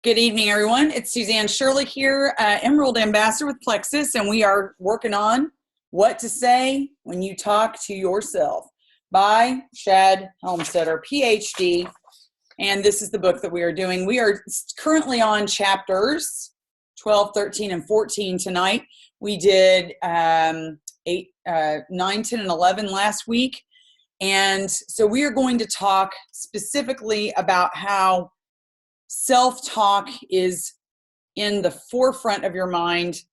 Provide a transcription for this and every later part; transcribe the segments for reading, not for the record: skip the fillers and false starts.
Good evening, everyone. It's Suzanne Shirley here, Emerald Ambassador with Plexus, and we are working on What to Say When You Talk to Yourself by Shad Helmstetter, PhD. And this is the book that we are doing. We are currently on chapters 12, 13, and 14 tonight. We did 9, 10, and 11 last week. And so we are going to talk specifically about how self-talk is in the forefront of your mind.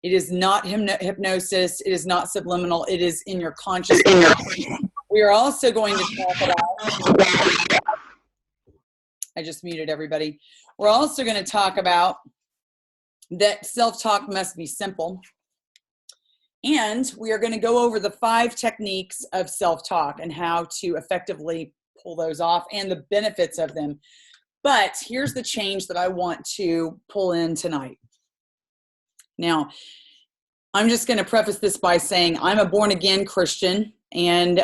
It is not hypnosis. It is not subliminal. It is in your consciousness. We are also going to talk about, I just muted everybody. We're also going to talk about that self-talk must be simple. And we are going to go over the 5 techniques of self-talk and how to effectively pull those off and the benefits of them. But here's the change that I want to pull in tonight. Now, I'm just going to preface this by saying I'm a born-again Christian, and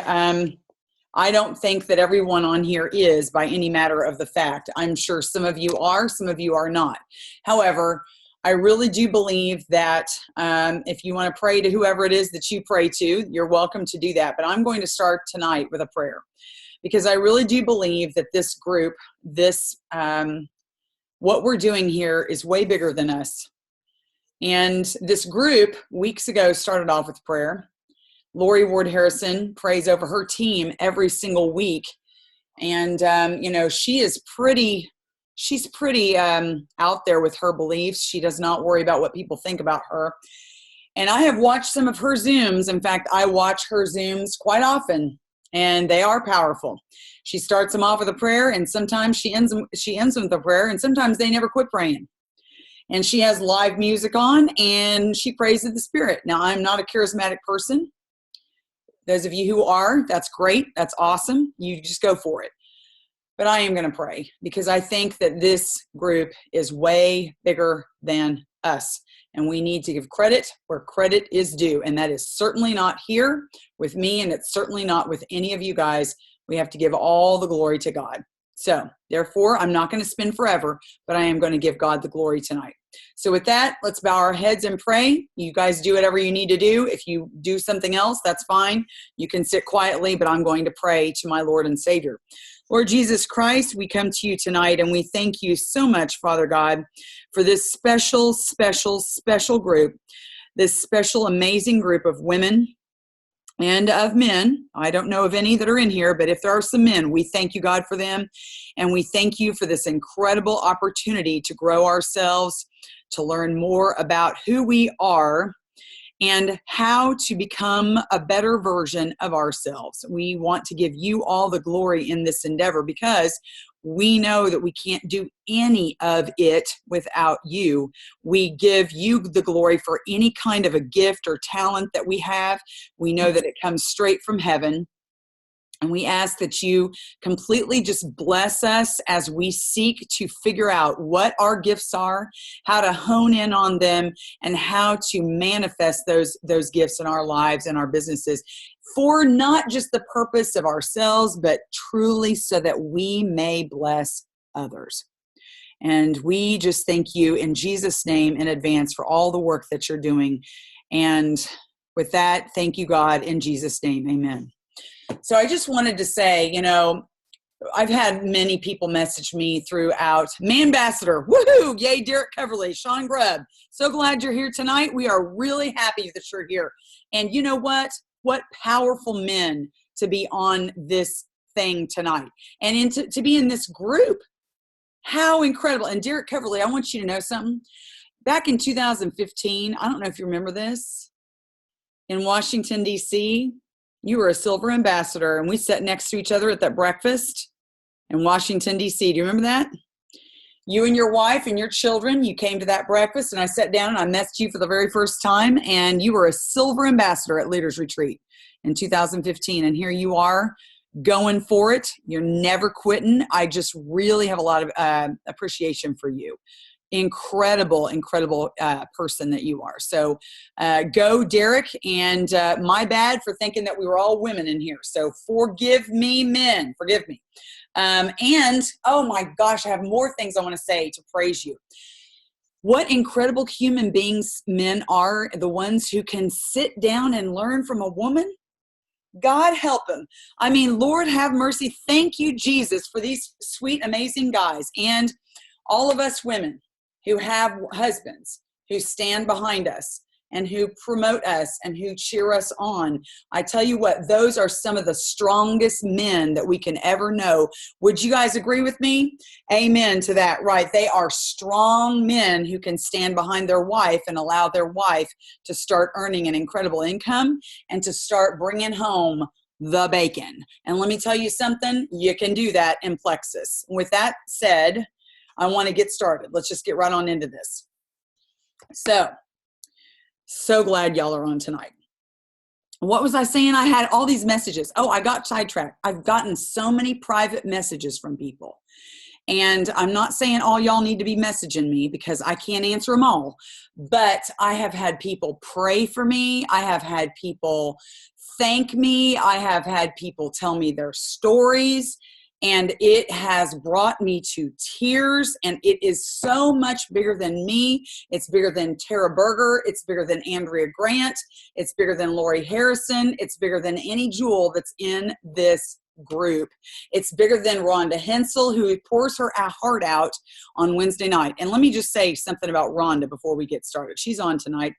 I don't think that everyone on here is by any matter of the fact. I'm sure some of you are, some of you are not. However, I really do believe that if you want to pray to whoever it is that you pray to, you're welcome to do that. But I'm going to start tonight with a prayer, because I really do believe that this group, what we're doing here is way bigger than us. And this group weeks ago started off with prayer. Lori Ward Harrison prays over her team every single week. And, she's pretty out there with her beliefs. She does not worry about what people think about her. And I have watched some of her Zooms. In fact, I watch her Zooms quite often. And they are powerful. She starts them off with a prayer, and sometimes she ends them with a prayer, and sometimes they never quit praying. And she has live music on, and she prays to the Spirit. Now, I'm not a charismatic person. Those of you who are, that's great. That's awesome. You just go for it. But I am going to pray, because I think that this group is way bigger than us. And we need to give credit where credit is due. And that is certainly not here with me, and it's certainly not with any of you guys. We have to give all the glory to God. So therefore, I'm not going to spin forever, but I am going to give God the glory tonight. So with that, let's bow our heads and pray. You guys do whatever you need to do. If you do something else, that's fine. You can sit quietly, but I'm going to pray to my Lord and Savior. Lord Jesus Christ, we come to you tonight, and we thank you so much, Father God, for this special, special, special group, this special, amazing group of women and of men. I don't know of any that are in here, but if there are some men, we thank you, God, for them. And we thank you for this incredible opportunity to grow ourselves, to learn more about who we are, and how to become a better version of ourselves. We want to give you all the glory in this endeavor, because we know that we can't do any of it without you. We give you the glory for any kind of a gift or talent that we have. We know that it comes straight from heaven. And we ask that you completely just bless us as we seek to figure out what our gifts are, how to hone in on them, and how to manifest those gifts in our lives and our businesses, for not just the purpose of ourselves, but truly so that we may bless others. And we just thank you in Jesus' name in advance for all the work that you're doing. And with that, thank you, God, in Jesus' name. Amen. So I just wanted to say, I've had many people message me throughout. Ambassador, woohoo, yay, Derek Coverly, Sean Grubb. So glad you're here tonight. We are really happy that you're here. And you know what? What powerful men to be on this thing tonight, and to be in this group. How incredible. And Derek Coverly, I want you to know something. Back in 2015, I don't know if you remember this, in Washington, D.C., you were a silver ambassador, and we sat next to each other at that breakfast in Washington, D.C. Do you remember that? You and your wife and your children, you came to that breakfast, and I sat down and I met you for the very first time, and you were a silver ambassador at Leaders Retreat in 2015. And here you are going for it. You're never quitting. I just really have a lot of appreciation for you. Incredible person that you are. So go, Derek. And my bad for thinking that we were all women in here. So forgive me, men. Forgive me. And oh my gosh, I have more things I want to say to praise you. What incredible human beings men are, the ones who can sit down and learn from a woman. God help them. I mean, Lord have mercy. Thank you, Jesus, for these sweet, amazing guys and all of us women who have husbands who stand behind us and who promote us and who cheer us on. I tell you what, those are some of the strongest men that we can ever know. Would you guys agree with me? Amen to that, right? They are strong men who can stand behind their wife and allow their wife to start earning an incredible income and to start bringing home the bacon. And let me tell you something, you can do that in Plexus. With that said, I want to get started. Let's just get right on into this. So glad y'all are on tonight. What was I saying? I had all these messages. Oh, I got sidetracked. I've gotten so many private messages from people. And I'm not saying all y'all need to be messaging me because I can't answer them all. But I have had people pray for me. I have had people thank me. I have had people tell me their stories. And it has brought me to tears, and it is so much bigger than me. It's bigger than Tara Berger. It's bigger than Andrea Grant. It's bigger than Lori Harrison. It's bigger than any jewel that's in this group. It's bigger than Rhonda Hensel, who pours her heart out on Wednesday night. And let me just say something about Rhonda before we get started. She's on tonight.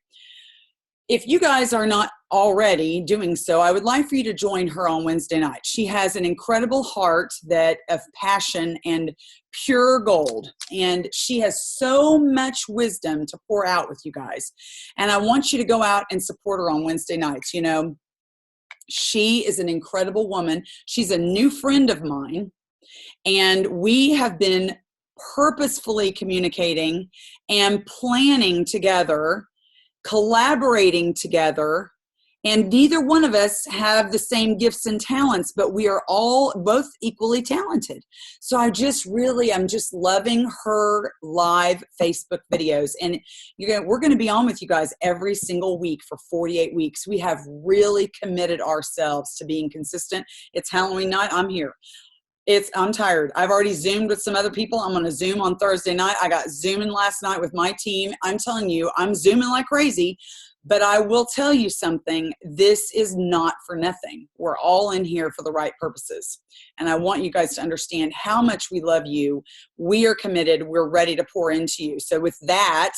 If you guys are not already doing so, I would like for you to join her on Wednesday night. She has an incredible heart of passion and pure gold. And she has so much wisdom to pour out with you guys. And I want you to go out and support her on Wednesday nights. You know, she is an incredible woman. She's a new friend of mine. And we have been purposefully communicating and planning together, collaborating together, and neither one of us have the same gifts and talents, but we are all both equally talented. So I'm just loving her live Facebook videos. And we're going to be on with you guys every single week for 48 weeks. We have really committed ourselves to being consistent. It's Halloween night. I'm here. I'm tired. I've already Zoomed with some other people. I'm going to Zoom on Thursday night. I got Zooming last night with my team. I'm telling you, I'm Zooming like crazy, but I will tell you something. This is not for nothing. We're all in here for the right purposes. And I want you guys to understand how much we love you. We are committed. We're ready to pour into you. So with that,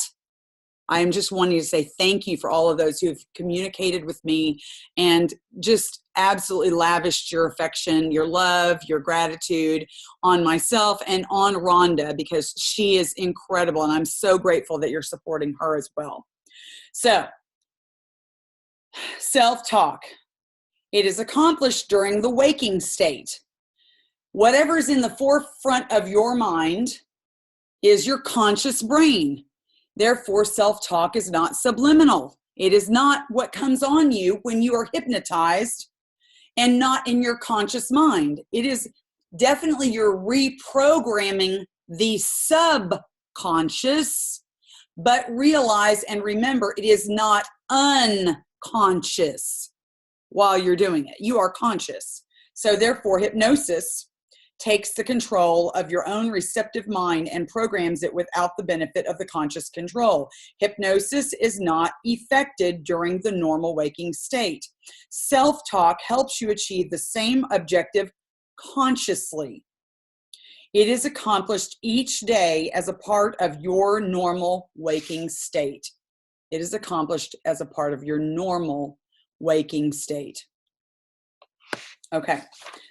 I am just wanting to say thank you for all of those who have communicated with me and just absolutely lavished your affection, your love, your gratitude on myself and on Rhonda, because she is incredible. And I'm so grateful that you're supporting her as well. So, self-talk. It is accomplished during the waking state. Whatever's in the forefront of your mind is your conscious brain. Therefore, self-talk is not subliminal. It is not what comes on you when you are hypnotized and not in your conscious mind. It is definitely you're reprogramming the subconscious, but realize and remember it is not unconscious while you're doing it. You are conscious. So therefore, hypnosis takes the control of your own receptive mind and programs it without the benefit of the conscious control. Hypnosis is not effected during the normal waking state. Self-talk helps you achieve the same objective consciously. It is accomplished each day as a part of your normal waking state. It is accomplished as a part of your normal waking state. Okay.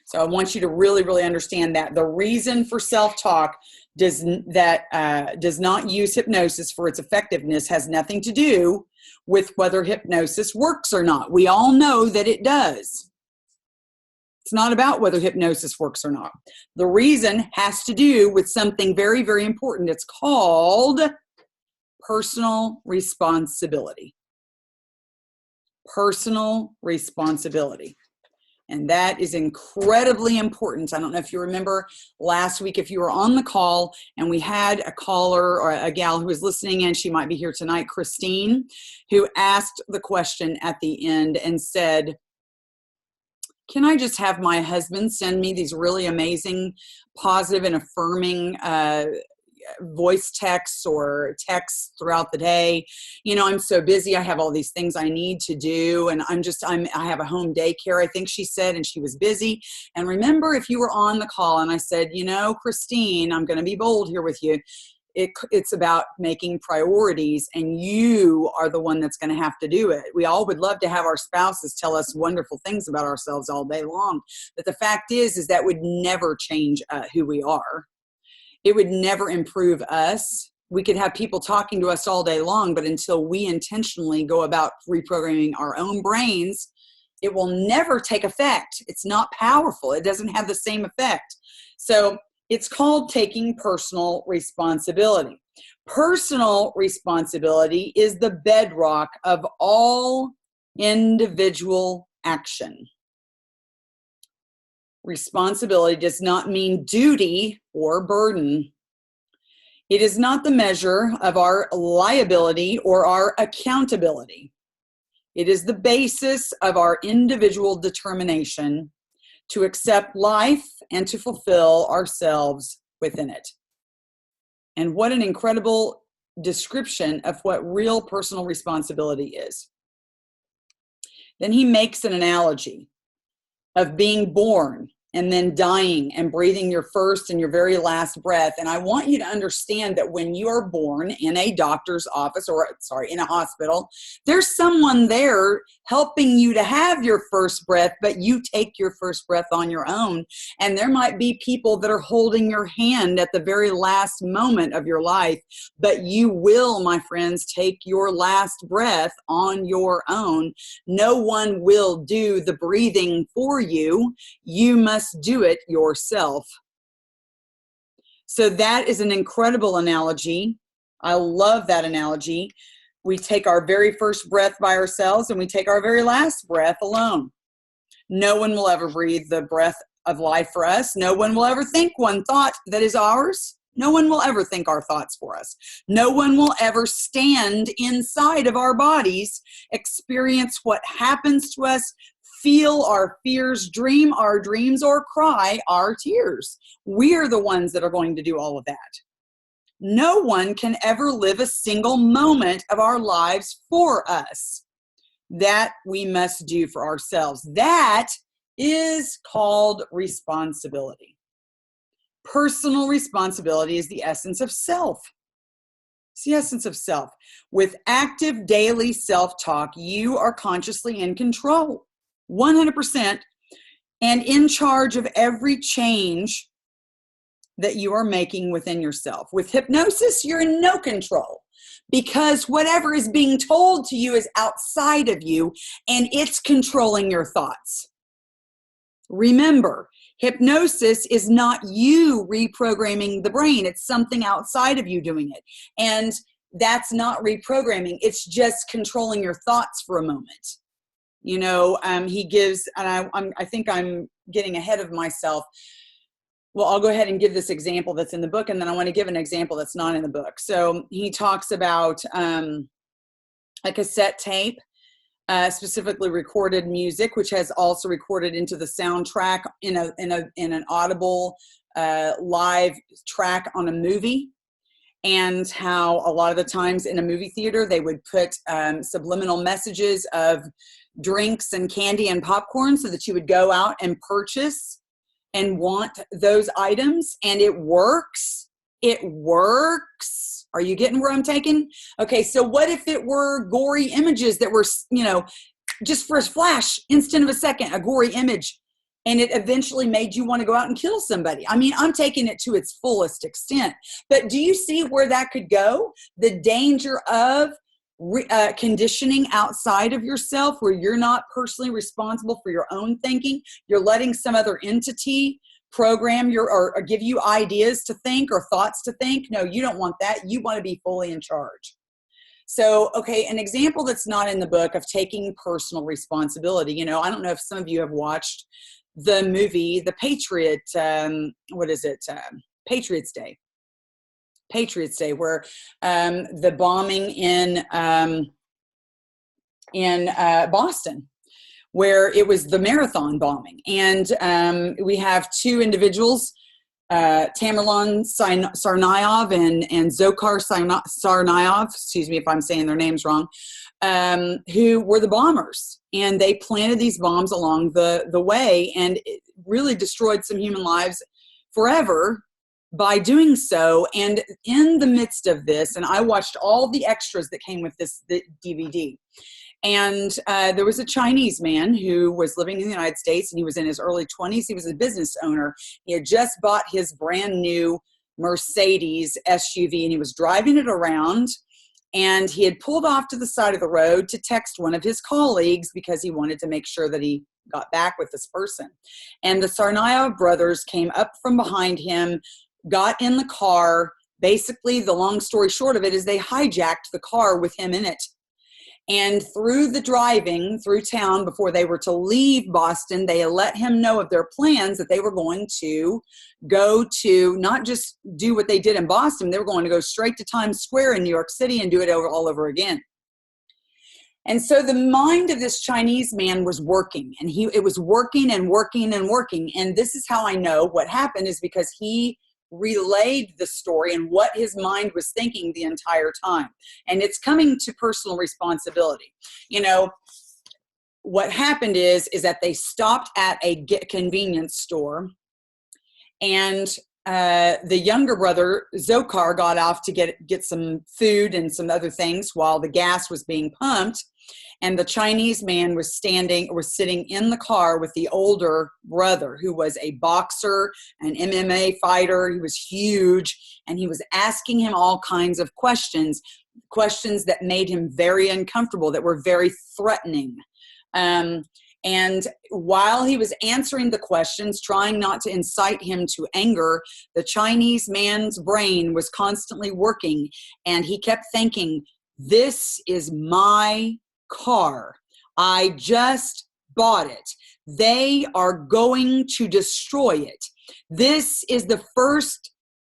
So I want you to really, really understand that the reason for self-talk does not use hypnosis for its effectiveness has nothing to do with whether hypnosis works or not. We all know that it does. It's not about whether hypnosis works or not. The reason has to do with something very, very important. It's called personal responsibility. Personal responsibility. And that is incredibly important. I don't know if you remember last week, if you were on the call and we had a caller or a gal who was listening in, she might be here tonight, Christine, who asked the question at the end and said, can I just have my husband send me these really amazing, positive and affirming voice texts or texts throughout the day? You know, I'm so busy. I have all these things I need to do. And I have a home daycare, I think she said, and she was busy. And remember, if you were on the call and I said, you know, Christine, I'm going to be bold here with you. It's about making priorities, and you are the one that's going to have to do it. We all would love to have our spouses tell us wonderful things about ourselves all day long. But the fact is that would never change who we are. It would never improve us. We could have people talking to us all day long, but until we intentionally go about reprogramming our own brains, it will never take effect. It's not powerful. It doesn't have the same effect. So it's called taking personal responsibility. Personal responsibility is the bedrock of all individual action. Responsibility does not mean duty or burden. It is not the measure of our liability or our accountability. It is the basis of our individual determination to accept life and to fulfill ourselves within it. And what an incredible description of what real personal responsibility is. Then he makes an analogy of being born and then dying and breathing your first and your very last breath. And I want you to understand that when you are born in a doctor's office, or in a hospital, there's someone there helping you to have your first breath, but you take your first breath on your own. And there might be people that are holding your hand at the very last moment of your life, but you will, my friends, take your last breath on your own. No one will do the breathing for you. You must do it yourself. So that is an incredible analogy. I love that analogy. We take our very first breath by ourselves and we take our very last breath alone. No one will ever breathe the breath of life for us. No one will ever think one thought that is ours. No one will ever think our thoughts for us. No one will ever stand inside of our bodies, experience what happens to us, feel our fears, dream our dreams, or cry our tears. We're the ones that are going to do all of that. No one can ever live a single moment of our lives for us. That we must do for ourselves. That is called responsibility. Personal responsibility is the essence of self. It's the essence of self. With active daily self-talk, you are consciously in control, 100%, and in charge of every change that you are making within yourself. With hypnosis, you're in no control because whatever is being told to you is outside of you and it's controlling your thoughts. Remember, hypnosis is not you reprogramming the brain. It's something outside of you doing it. And that's not reprogramming. It's just controlling your thoughts for a moment. You know, he gives, and I think I'm getting ahead of myself. Well, I'll go ahead and give this example that's in the book, and then I want to give an example that's not in the book. So he talks about a cassette tape, specifically recorded music, which has also recorded into the soundtrack in an audible live track on a movie, and how a lot of the times in a movie theater they would put subliminal messages of drinks and candy and popcorn so that you would go out and purchase and want those items, and it works. It works. Are you getting where I'm taking? Okay, so what if it were gory images that were, you know, just for a flash, instant of a second, a gory image, and it eventually made you want to go out and kill somebody? I mean, I'm taking it to its fullest extent, but do you see where that could go? The danger of conditioning outside of yourself, where you're not personally responsible for your own thinking. You're letting some other entity program or give you ideas to think or thoughts to think. No, you don't want that. You want to be fully in charge. So, okay, an example that's not in the book of taking personal responsibility. You know, I don't know if some of you have watched the movie, The Patriot, Patriots Day. Patriots Day, where the bombing in Boston, where it was the marathon bombing. And we have two individuals, Tamerlan Tsarnaev and Dzhokhar Tsarnaev, excuse me if I'm saying their names wrong, who were the bombers. And they planted these bombs along the way, and it really destroyed some human lives forever by doing so. And in the midst of this, and I watched all the extras that came with the DVD, and there was a Chinese man who was living in the United States, and he was in his early 20s. He was a business owner. He had just bought his brand new Mercedes SUV, and he was driving it around, and he had pulled off to the side of the road to text one of his colleagues because he wanted to make sure that he got back with this person. And the Tsarnaev brothers came up from behind him, got in the car. Basically, the long story short of it is they hijacked the car with him in it. And through the driving through town before they were to leave Boston, they let him know of their plans, that they were going to go to not just do what they did in Boston, they were going to go straight to Times Square in New York City and do it all over again. And so the mind of this Chinese man was working, and it was working and working and working. And this is how I know what happened, is because he relayed the story and what his mind was thinking the entire time. And it's coming to personal responsibility. You know, what happened is that they stopped at a convenience store, and the younger brother, Dzhokhar, got off to get some food and some other things while the gas was being pumped. And the Chinese man was sitting in the car with the older brother, who was a boxer, an MMA fighter. He was huge, and he was asking him all kinds of questions that made him very uncomfortable, that were very threatening. And while he was answering the questions, trying not to incite him to anger, the Chinese man's brain was constantly working, and he kept thinking, this is my car. I just bought it. They are going to destroy it. This is the first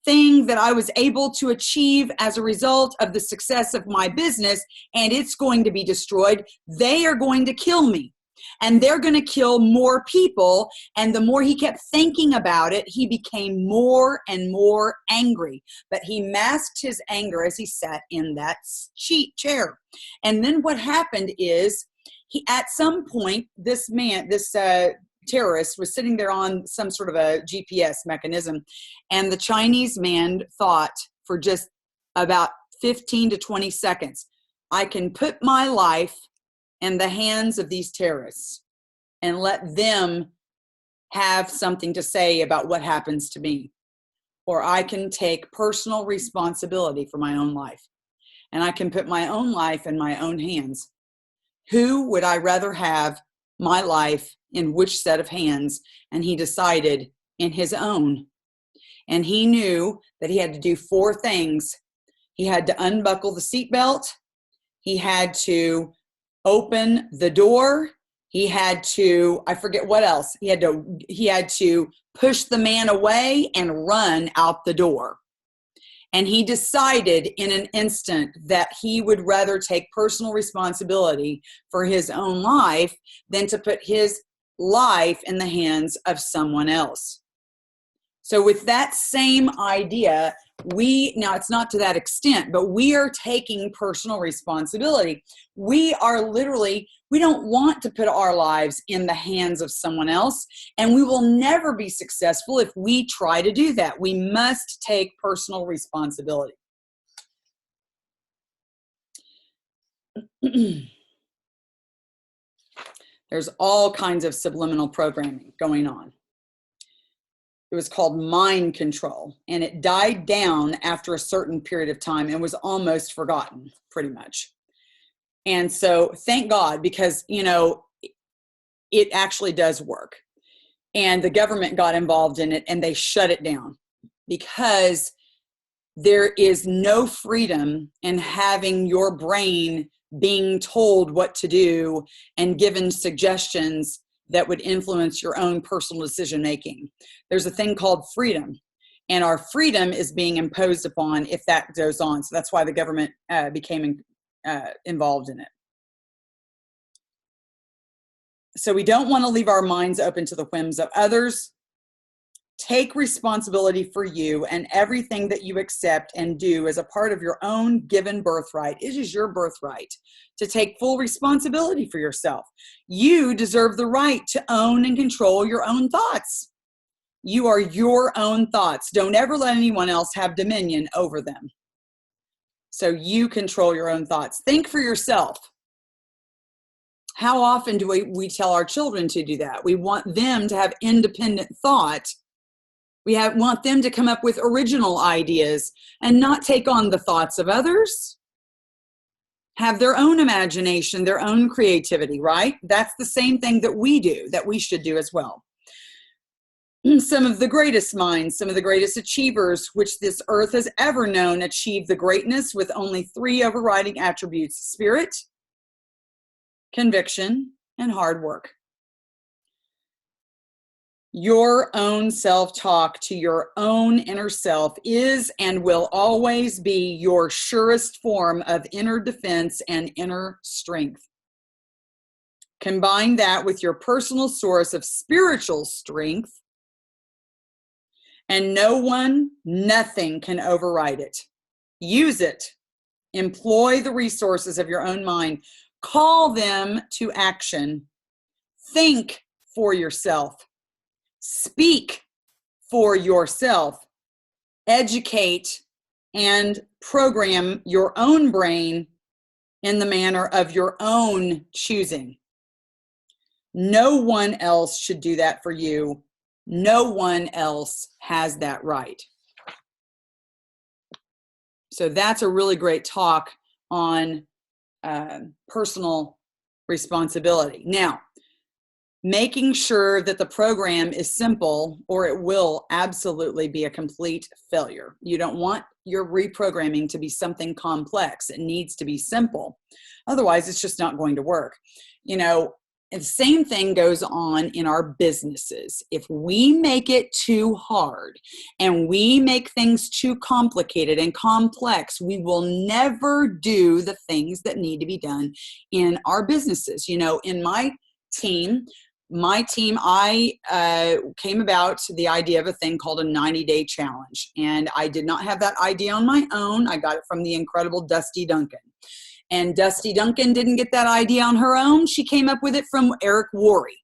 thing that I was able to achieve as a result of the success of my business, and it's going to be destroyed. They are going to kill me, and they're going to kill more people. And the more he kept thinking about it, he became more and more angry. But he masked his anger as he sat in that chair. And then what happened is, at some point, this terrorist was sitting there on some sort of a GPS mechanism, and the Chinese man thought for just about 15 to 20 seconds, I can put my life in the hands of these terrorists and let them have something to say about what happens to me. Or I can take personal responsibility for my own life, and I can put my own life in my own hands. Who would I rather have my life in which set of hands? And he decided in his own. And he knew that he had to do 4 things. He had to unbuckle the seatbelt. He had to open the door. He had to, I forget what else. He had to push the man away and run out the door. And he decided in an instant that he would rather take personal responsibility for his own life than to put his life in the hands of someone else. So with that same idea, now it's not to that extent, but we are taking personal responsibility. We don't want to put our lives in the hands of someone else, and we will never be successful if we try to do that. We must take personal responsibility. There's all kinds of subliminal programming going on. It was called mind control, and it died down after a certain period of time and was almost forgotten, pretty much. And so thank God, because, it actually does work. And the government got involved in it, and they shut it down, because there is no freedom in having your brain being told what to do and given suggestions that would influence your own personal decision making. There's a thing called freedom, and our freedom is being imposed upon if that goes on. So that's why the government became involved in it. So we don't want to leave our minds open to the whims of others. Take responsibility for you, and everything that you accept and do as a part of your own given birthright. It is your birthright to take full responsibility for yourself. You deserve the right to own and control your own thoughts. You are your own thoughts. Don't ever let anyone else have dominion over them. So you control your own thoughts. Think for yourself. How often do we tell our children to do that? We want them to have independent thought. We want them to come up with original ideas and not take on the thoughts of others. Have their own imagination, their own creativity, right? That's the same thing that we do, that we should do as well. Some of the greatest minds, some of the greatest achievers which this earth has ever known achieved the greatness with only 3 overriding attributes: spirit, conviction, and hard work. Your own self-talk to your own inner self is and will always be your surest form of inner defense and inner strength. Combine that with your personal source of spiritual strength, and no one, nothing can override it. Use it. Employ the resources of your own mind. Call them to action. Think for yourself. Speak for yourself. Educate and program your own brain in the manner of your own choosing. No one else should do that for you. No one else has that right. So that's a really great talk on personal responsibility. Now, making sure that the program is simple, or it will absolutely be a complete failure. You don't want your reprogramming to be something complex. It needs to be simple. Otherwise, it's just not going to work. You know, the same thing goes on in our businesses. If we make it too hard and we make things too complicated and complex, we will never do the things that need to be done in our businesses. You know, in my team, I came about the idea of a thing called a 90-day challenge. And I did not have that idea on my own. I got it from the incredible Dusty Duncan. And Dusty Duncan didn't get that idea on her own. She came up with it from Eric Worre.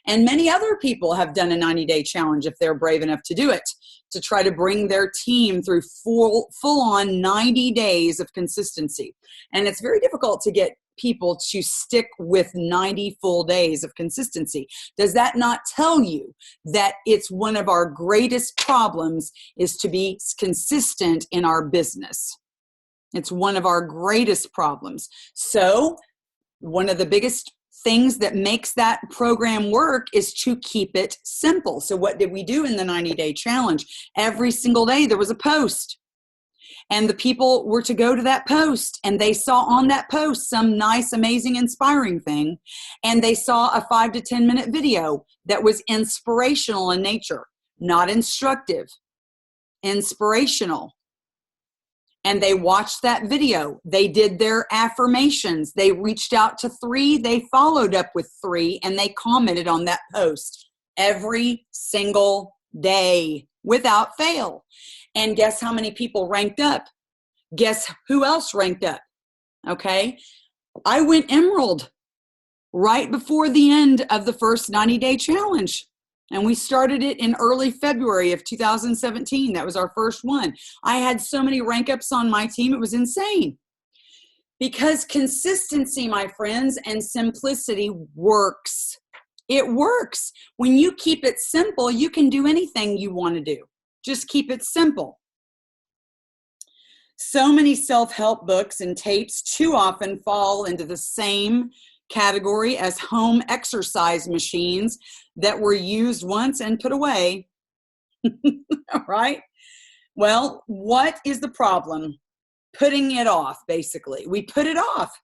And many other people have done a 90-day challenge if they're brave enough to do it, to try to bring their team through full-on 90 days of consistency. And it's very difficult to get people to stick with 90 full days of consistency. Does that not tell you that it's one of our greatest problems is to be consistent in our business? It's one of our greatest problems. So one of the biggest things that makes that program work is to keep it simple. So what did we do in the 90-day challenge? Every single day there was a post. And the people were to go to that post, and they saw on that post some nice, amazing, inspiring thing. And they saw a 5 to 10 minute video that was inspirational in nature, not instructive, inspirational. And they watched that video. They did their affirmations. They reached out to 3. They followed up with 3, and they commented on that post every single day without fail. And guess how many people ranked up? Guess who else ranked up? Okay. I went emerald right before the end of the first 90-day challenge. And we started it in early February of 2017. That was our first one. I had so many rank ups on my team. It was insane. Because consistency, my friends, and simplicity works. It works. When you keep it simple, you can do anything you want to do. Just keep it simple. So many self-help books and tapes too often fall into the same category as home exercise machines that were used once and put away. Right? Well, what is the problem? Putting it off, basically. We put it off.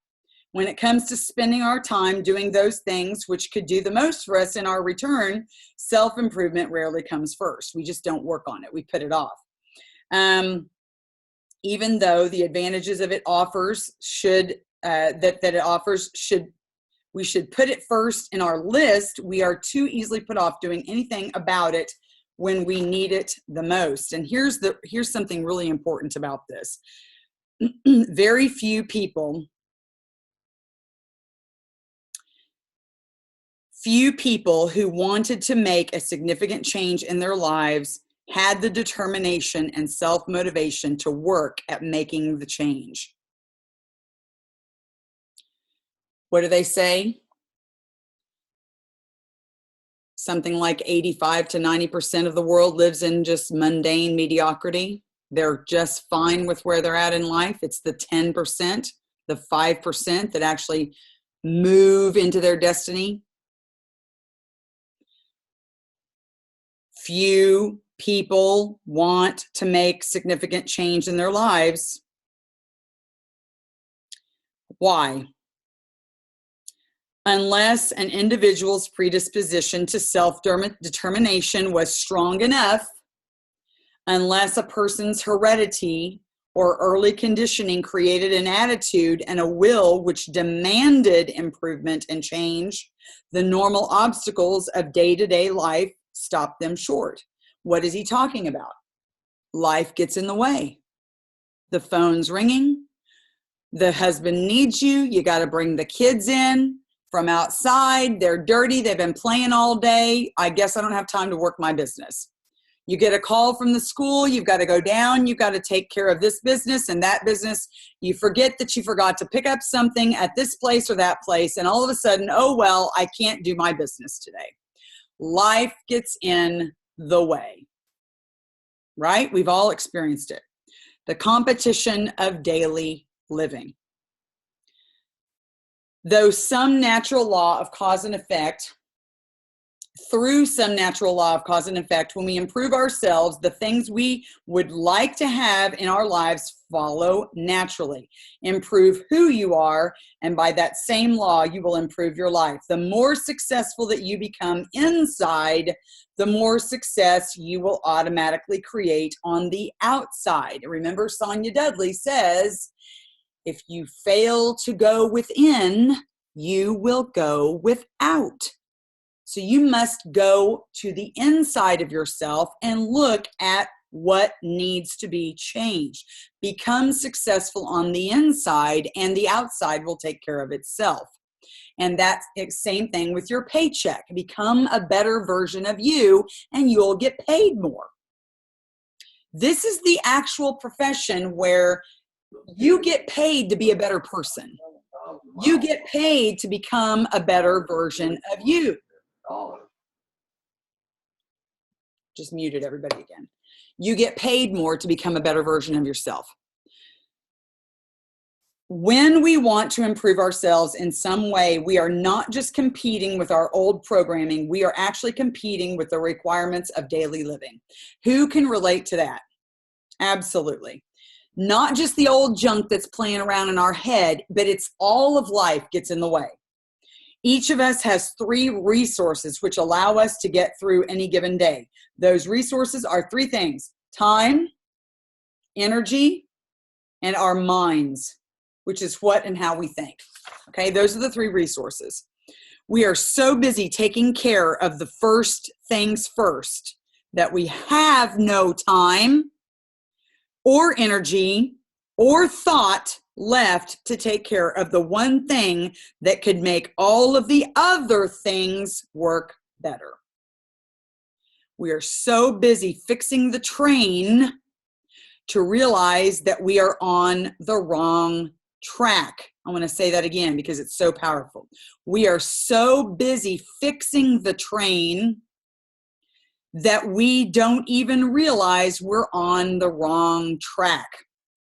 When it comes to spending our time doing those things which could do the most for us in our return, self-improvement rarely comes first. We just don't work on it. We put it off. Even though the advantages of it offers should We should put it first in our list. We are too easily put off doing anything about it when we need it the most. And here's something really important about this. Very few people who wanted to make a significant change in their lives had the determination and self-motivation to work at making the change. What do they say? Something like 85 to 90% of the world lives in just mundane mediocrity. They're just fine with where they're at in life. It's the 10%, the 5% that actually move into their destiny. Few people want to make significant change in their lives. Why? Unless an individual's predisposition to self-determination was strong enough, unless a person's heredity or early conditioning created an attitude and a will which demanded improvement and change, the normal obstacles of day-to-day life stop them short. What is he talking about? Life gets in the way. The phone's ringing. The husband needs you. You got to bring the kids in from outside. They're dirty. They've been playing all day. I guess I don't have time to work my business. You get a call from the school. You've got to go down. You've got to take care of this business and that business. You forget that you forgot to pick up something at this place or that place. And all of a sudden, oh, well, I can't do my business today. Life gets in the way, right? We've all experienced it. The competition of daily living. Though some natural law of cause and effect, through some natural law of cause and effect, when we improve ourselves, the things we would like to have in our lives follow naturally. Improve who you are, and by that same law, you will improve your life. The more successful that you become inside, the more success you will automatically create on the outside. Remember, Sonia Dudley says, if you fail to go within, you will go without. So you must go to the inside of yourself and look at what needs to be changed. Become successful on the inside, and the outside will take care of itself. And that's the same thing with your paycheck. Become a better version of you, and you'll get paid more. This is the actual profession where you get paid to be a better person. You get paid to become a better version of you. Just muted everybody again. You get paid more to become a better version of yourself. When we want to improve ourselves in some way, we are not just competing with our old programming. We are actually competing with the requirements of daily living. Who can relate to that? Absolutely. Not just the old junk that's playing around in our head, but it's all of life gets in the way. Each of us has 3 resources which allow us to get through any given day. Those resources are 3 things: time, energy, and our minds, which is what and how we think. Okay, those are the 3 resources. We are so busy taking care of the first things first that we have no time or energy or thought left to take care of the one thing that could make all of the other things work better. We are so busy fixing the train to realize that we are on the wrong track. I want to say that again because it's so powerful. We are so busy fixing the train that we don't even realize we're on the wrong track.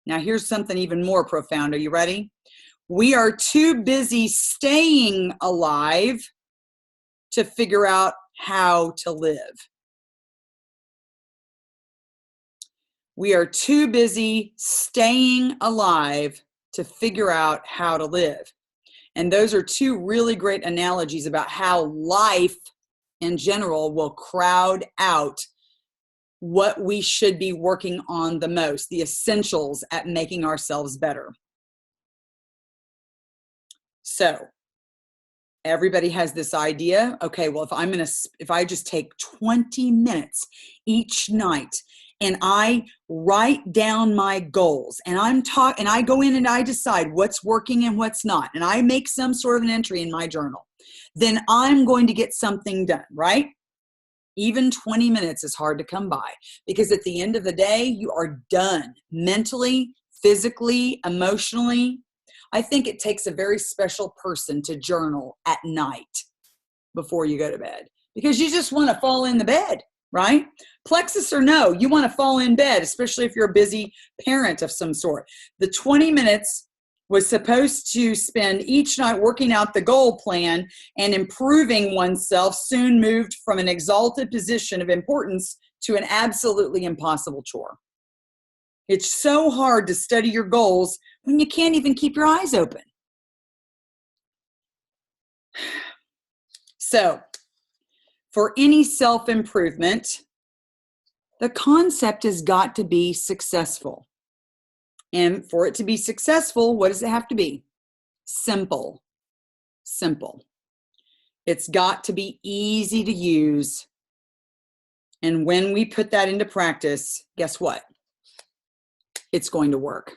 Now, here's something even more profound. Are you ready? We are too busy staying alive to figure out how to live. We are too busy staying alive to figure out how to live. And those are 2 really great analogies about how life in general will crowd out what we should be working on the most, the essentials at making ourselves better. So, Everybody has this idea. Okay, well, if I just take 20 minutes each night and I write down my goals and I go in and I decide what's working and what's not, and I make some sort of an entry in my journal, then I'm going to get something done, right? Even 20 minutes is hard to come by, because at the end of the day, you are done mentally, physically, emotionally. I think it takes a very special person to journal at night before you go to bed, because you just want to fall in the bed, right? Plexus or no, you want to fall in bed, especially if you're a busy parent of some sort. The 20 minutes was supposed to spend each night working out the goal plan and improving oneself, soon moved from an exalted position of importance to an absolutely impossible chore. It's so hard to study your goals when you can't even keep your eyes open. So, for any self-improvement, the concept has got to be successful. And for it to be successful, what does it have to be? Simple. Simple. It's got to be easy to use. And when we put that into practice, guess what? It's going to work.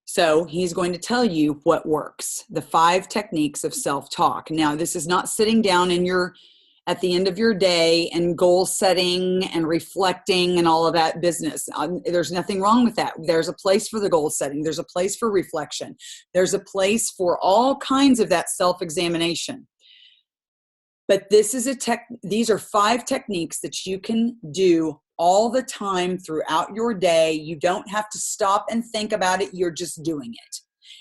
So he's going to tell you what works. The 5 techniques of self-talk. Now, this is not sitting down at the end of your day and goal setting and reflecting and all of that business. There's nothing wrong with that. There's a place for the goal setting. There's a place for reflection. There's a place for all kinds of that self-examination. But these are 5 techniques that you can do all the time throughout your day. You don't have to stop and think about it. You're just doing it.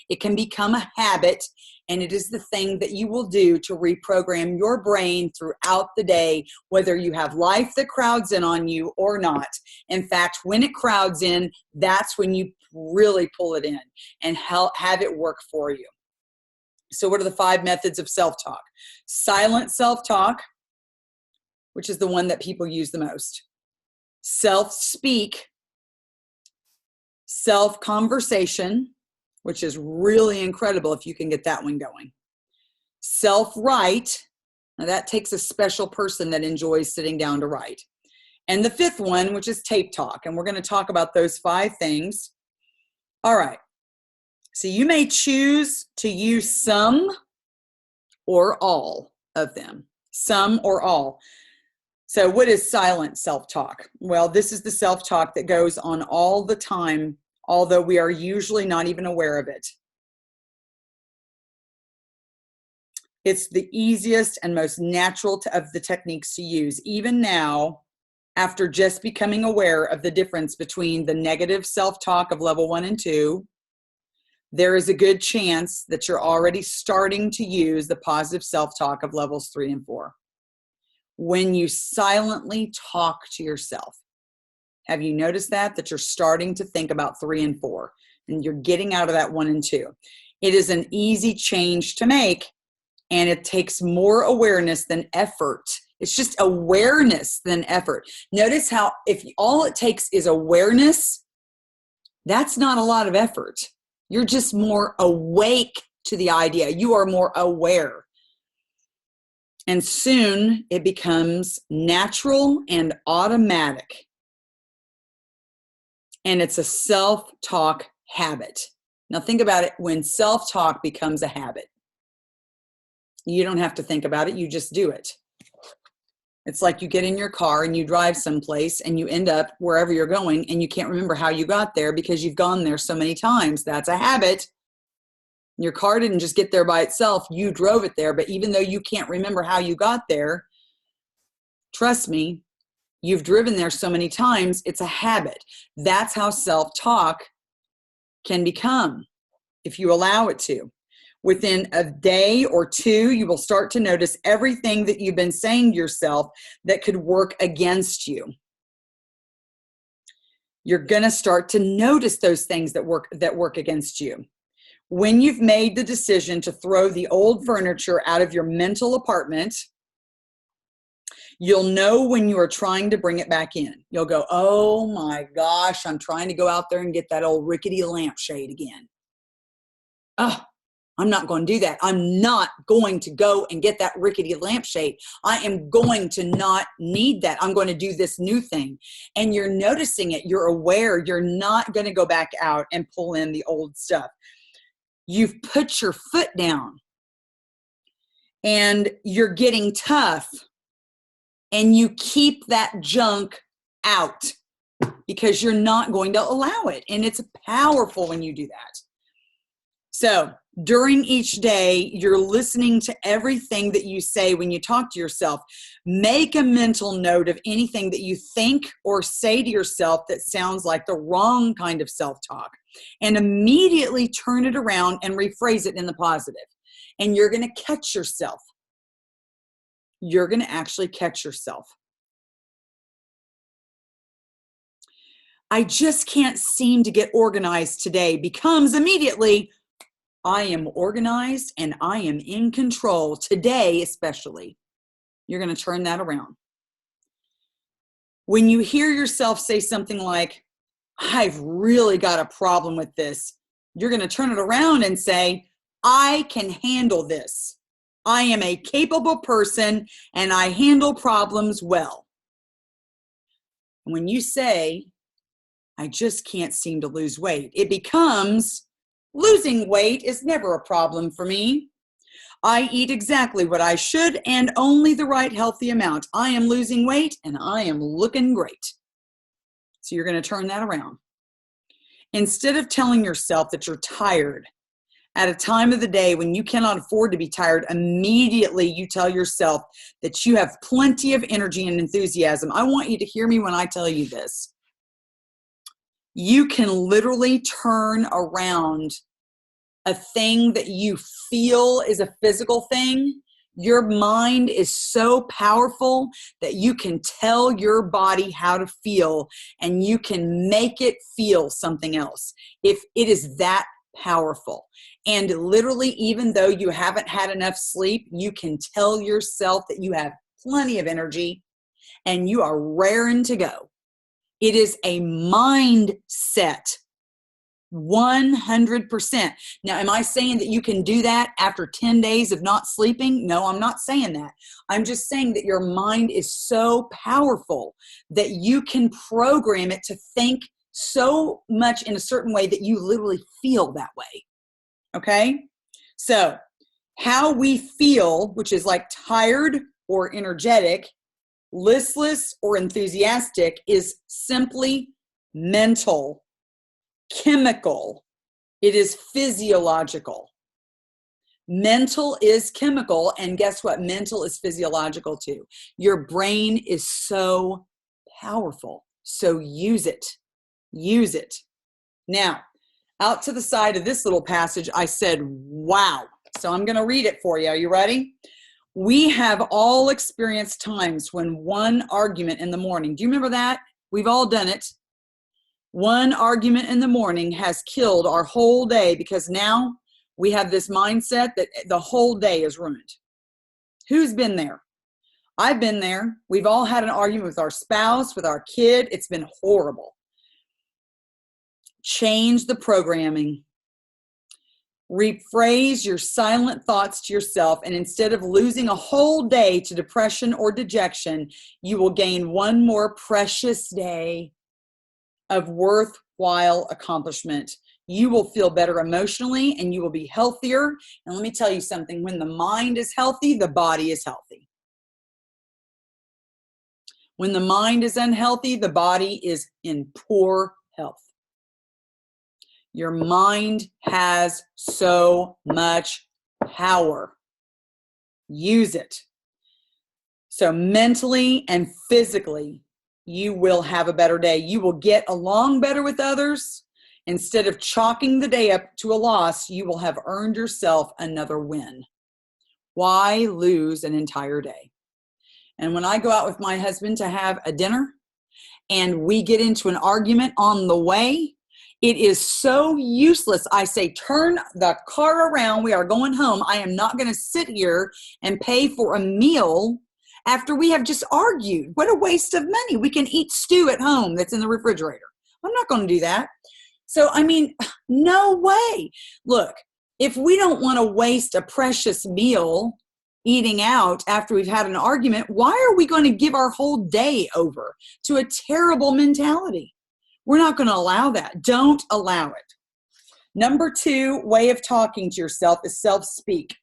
It can become a habit, and it is the thing that you will do to reprogram your brain throughout the day, whether you have life that crowds in on you or not. In fact, when it crowds in, that's when you really pull it in and have it work for you. So what are the 5 methods of self-talk? Silent self-talk, which is the one that people use the most. Self-speak. Self-conversation, which is really incredible if you can get that one going. Self-write. Now that takes a special person that enjoys sitting down to write. And the 5th one, which is tape talk. And we're going to talk about those 5 things. All right. So you may choose to use some or all of them. Some or all. So what is silent self-talk? Well, this is the self-talk that goes on all the time, although we are usually not even aware of it. It's the easiest and most natural of the techniques to use. Even now, after just becoming aware of the difference between the negative self-talk of level 1 and 2, there is a good chance that you're already starting to use the positive self-talk of levels 3 and 4. When you silently talk to yourself, have you noticed that you're starting to think about 3 and 4, and you're getting out of that 1 and 2? It is an easy change to make, and it takes more awareness than effort. It's just awareness than effort. Notice how if all it takes is awareness, that's not a lot of effort. You're just more awake to the idea. You are more aware. And soon it becomes natural and automatic. And it's a self-talk habit. Now think about it. When self-talk becomes a habit, you don't have to think about it. You just do it. It's like you get in your car and you drive someplace and you end up wherever you're going and you can't remember how you got there because you've gone there so many times. That's a habit. Your car didn't just get there by itself. You drove it there. But even though you can't remember how you got there, trust me, you've driven there so many times, it's a habit. That's how self-talk can become if you allow it to. Within a day or 2, you will start to notice everything that you've been saying to yourself that could work against you. You're going to start to notice those things that work against you. When you've made the decision to throw the old furniture out of your mental apartment, you'll know when you are trying to bring it back in. You'll go, oh my gosh, I'm trying to go out there and get that old rickety lampshade again. Oh, I'm not going to do that. I'm not going to go and get that rickety lampshade. I am going to not need that. I'm going to do this new thing. And you're noticing it. You're aware. You're not going to go back out and pull in the old stuff. You've put your foot down and you're getting tough, and you keep that junk out because you're not going to allow it. And it's powerful when you do that. So during each day, you're listening to everything that you say when you talk to yourself. Make a mental note of anything that you think or say to yourself that sounds like the wrong kind of self-talk, and immediately turn it around and rephrase it in the positive. And you're going to catch yourself. You're going to actually catch yourself. I just can't seem to get organized today becomes immediately, I am organized and I am in control today, especially. You're going to turn that around. When you hear yourself say something like, I've really got a problem with this, you're going to turn it around and say, I can handle this. I am a capable person and I handle problems well. When you say, I just can't seem to lose weight, it becomes, losing weight is never a problem for me. I eat exactly what I should and only the right healthy amount. I am losing weight and I am looking great. So you're going to turn that around. Instead of telling yourself that you're tired at a time of the day when you cannot afford to be tired, immediately you tell yourself that you have plenty of energy and enthusiasm. I want you to hear me when I tell you this. You can literally turn around a thing that you feel is a physical thing. Your mind is so powerful that you can tell your body how to feel, and you can make it feel something else if it is that powerful. And literally, even though you haven't had enough sleep, you can tell yourself that you have plenty of energy and you are raring to go. It is a mindset. 100%. Now, am I saying that you can do that after 10 days of not sleeping? No, I'm not saying that. I'm just saying that your mind is so powerful that you can program it to think so much in a certain way that you literally feel that way. Okay? So, how we feel, which is like tired or energetic, listless or enthusiastic, is simply mental. Chemical. It is physiological. Mental is chemical, and guess what? Mental is physiological too. Your brain is so powerful, so use it. Use it. Now, out to the side of this little passage, I said, wow. So I'm going to read it for you. Are you ready? We have all experienced times when one argument in the morning, do you remember that? We've all done it. One argument in the morning has killed our whole day because now we have this mindset that the whole day is ruined. Who's been there? I've been there. We've all had an argument with our spouse, with our kid. It's been horrible. Change the programming. Rephrase your silent thoughts to yourself, and instead of losing a whole day to depression or dejection, you will gain one more precious day of worthwhile accomplishment. You will feel better emotionally and you will be healthier. And let me tell you something, when the mind is healthy, the body is healthy. When the mind is unhealthy, the body is in poor health. Your mind has so much power. Use it. So mentally and physically, you will have a better day. You will get along better with others. Instead of chalking the day up to a loss, you will have earned yourself another win. Why lose an entire day? And when I go out with my husband to have a dinner and we get into an argument on the way, it is so useless. I say, turn the car around. We are going home. I am not going to sit here and pay for a meal after we have just argued. What a waste of money. We can eat stew at home that's in the refrigerator. I'm not going to do that. So, I mean, no way. Look, If we don't want to waste a precious meal eating out after we've had an argument, why are we going to give our whole day over to a terrible mentality? We're not going to allow that. Don't allow it. Number 2 way of talking to yourself is self-speak.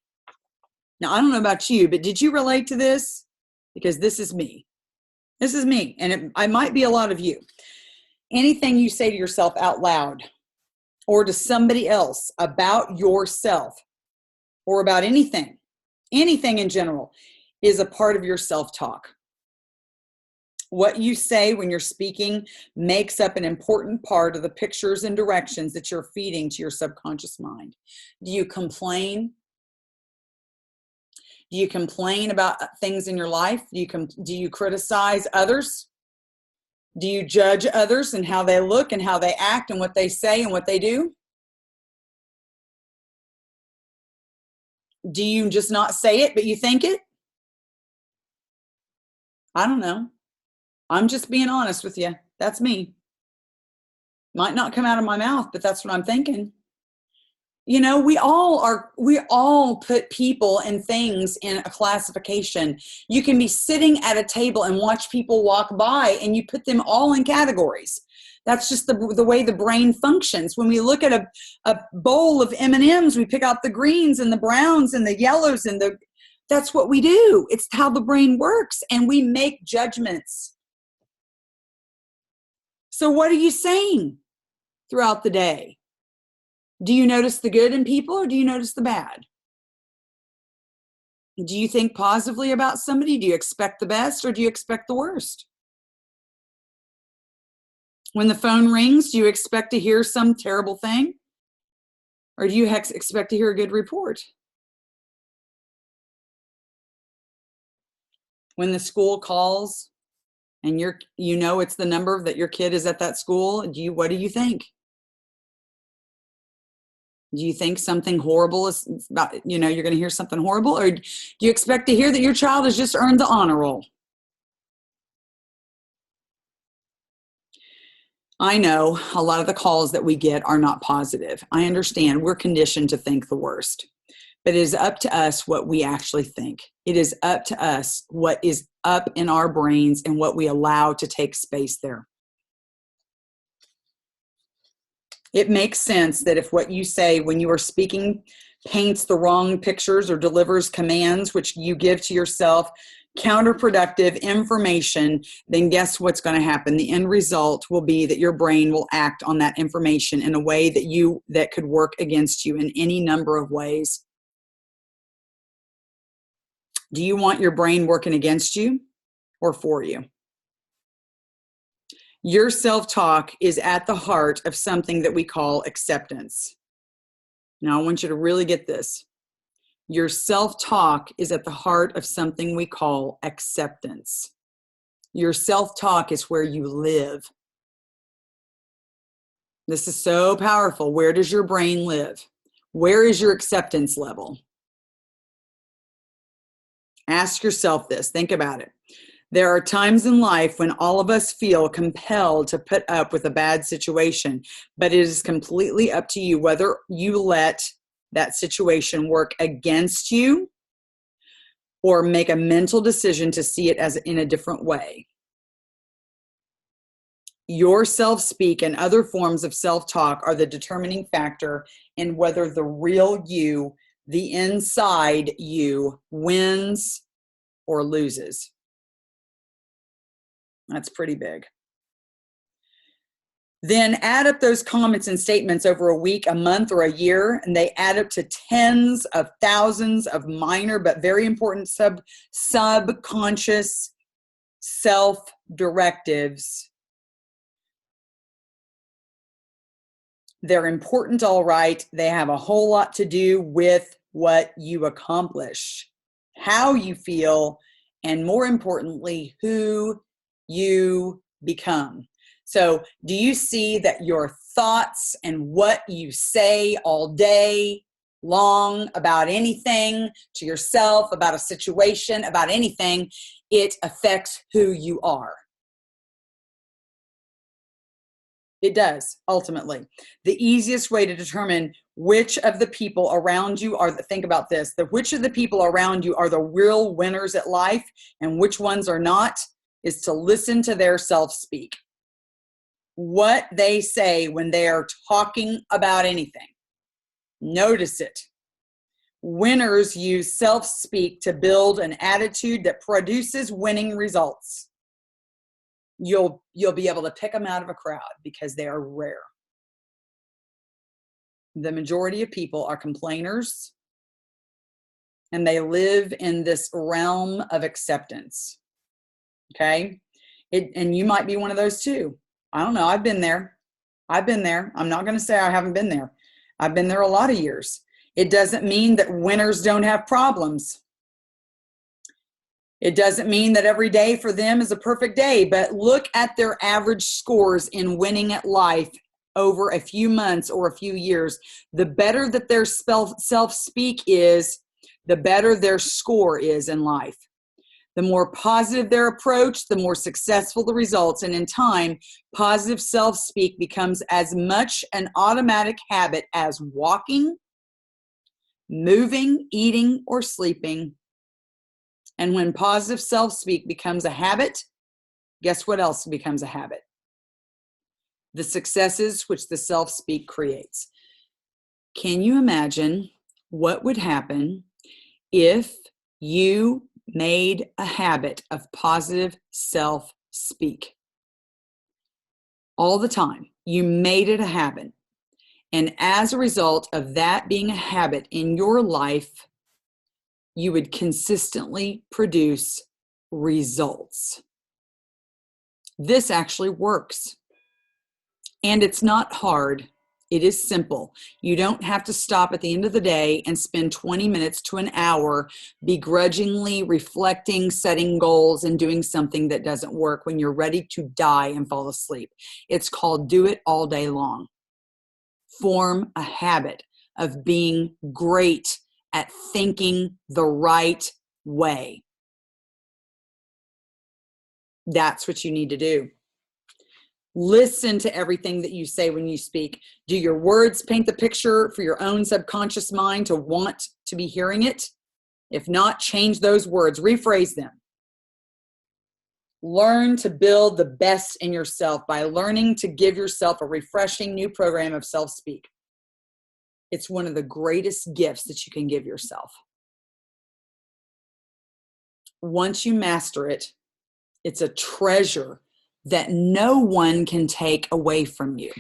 Now, I don't know about you, but did you relate to this? Because this is me. This is me, and I might be a lot of you. Anything you say to yourself out loud or to somebody else about yourself or about anything in general, is a part of your self-talk. What you say when you're speaking makes up an important part of the pictures and directions that you're feeding to your subconscious mind. Do you complain? Do you complain about things in your life? Do you criticize others? Do you judge others and how they look and how they act and what they say and what they do? Do you just not say it, but you think it? I don't know. I'm just being honest with you. That's me. Might not come out of my mouth, but that's what I'm thinking. You know, we all put people and things in a classification. You can be sitting at a table and watch people walk by and you put them all in categories. That's just the way the brain functions. When we look at a bowl of M&Ms, we pick out the greens and the browns and the yellows that's what we do. It's how the brain works, and we make judgments. So what are you saying throughout the day? Do you notice the good in people, or do you notice the bad? Do you think positively about somebody? Do you expect the best, or do you expect the worst? When the phone rings, do you expect to hear some terrible thing? Or do you expect to hear a good report? When the school calls and you know it's the number that your kid is at that school, what do you think? Do you think something horrible is about, you're going to hear something horrible? Or do you expect to hear that your child has just earned the honor roll? I know a lot of the calls that we get are not positive. I understand we're conditioned to think the worst, but it is up to us what we actually think. It is up to us what is up in our brains and what we allow to take space there. It makes sense that if what you say when you are speaking paints the wrong pictures or delivers commands which you give to yourself counterproductive information, then guess what's going to happen? The end result will be that your brain will act on that information in a way that could work against you in any number of ways. Do you want your brain working against you or for you? Your self-talk is at the heart of something that we call acceptance. Now, I want you to really get this. Your self-talk is at the heart of something we call acceptance. Your self-talk is where you live. This is so powerful. Where does your brain live? Where is your acceptance level? Ask yourself this. Think about it. There are times in life when all of us feel compelled to put up with a bad situation, but it is completely up to you whether you let that situation work against you or make a mental decision to see it as in a different way. Your self-speak and other forms of self-talk are the determining factor in whether the real you, the inside you, wins or loses. That's pretty big. Then add up those comments and statements over a week, a month, or a year, and they add up to tens of thousands of minor but very important subconscious self-directives. They're important, all right. They have a whole lot to do with what you accomplish, how you feel, and more importantly, who you become. So do you see that your thoughts and what you say all day long about anything to yourself, about a situation, about anything, it affects who you are? It does, ultimately. The easiest way to determine which of the people around you think about this, which of the people around you are the real winners at life and which ones are not, is to listen to their self-speak. What they say when they are talking about anything. Notice it. Winners use self-speak to build an attitude that produces winning results. You'll be able to pick them out of a crowd because they are rare. The majority of people are complainers, and they live in this realm of acceptance. Okay? And you might be one of those too. I don't know. I've been there. I'm not going to say I haven't been there. I've been there a lot of years. It doesn't mean that winners don't have problems. It doesn't mean that every day for them is a perfect day, but look at their average scores in winning at life over a few months or a few years. The better that their self-speak is, the better their score is in life. The more positive their approach, the more successful the results. And in time, positive self-speak becomes as much an automatic habit as walking, moving, eating, or sleeping. And when positive self-speak becomes a habit, guess what else becomes a habit? The successes which the self-speak creates. Can you imagine what would happen if you made a habit of positive self-speak? All the time. You made it a habit. And as a result of that being a habit in your life, you would consistently produce results. This actually works. And it's not hard. It is simple. You don't have to stop at the end of the day and spend 20 minutes to an hour begrudgingly reflecting, setting goals, and doing something that doesn't work when you're ready to die and fall asleep. It's called do it all day long. Form a habit of being great at thinking the right way. That's what you need to do. Listen to everything that you say when you speak. Do your words paint the picture for your own subconscious mind to want to be hearing it? If not, change those words, rephrase them. Learn to build the best in yourself by learning to give yourself a refreshing new program of self-speak. It's one of the greatest gifts that you can give yourself. Once you master it, it's a treasure that no one can take away from you.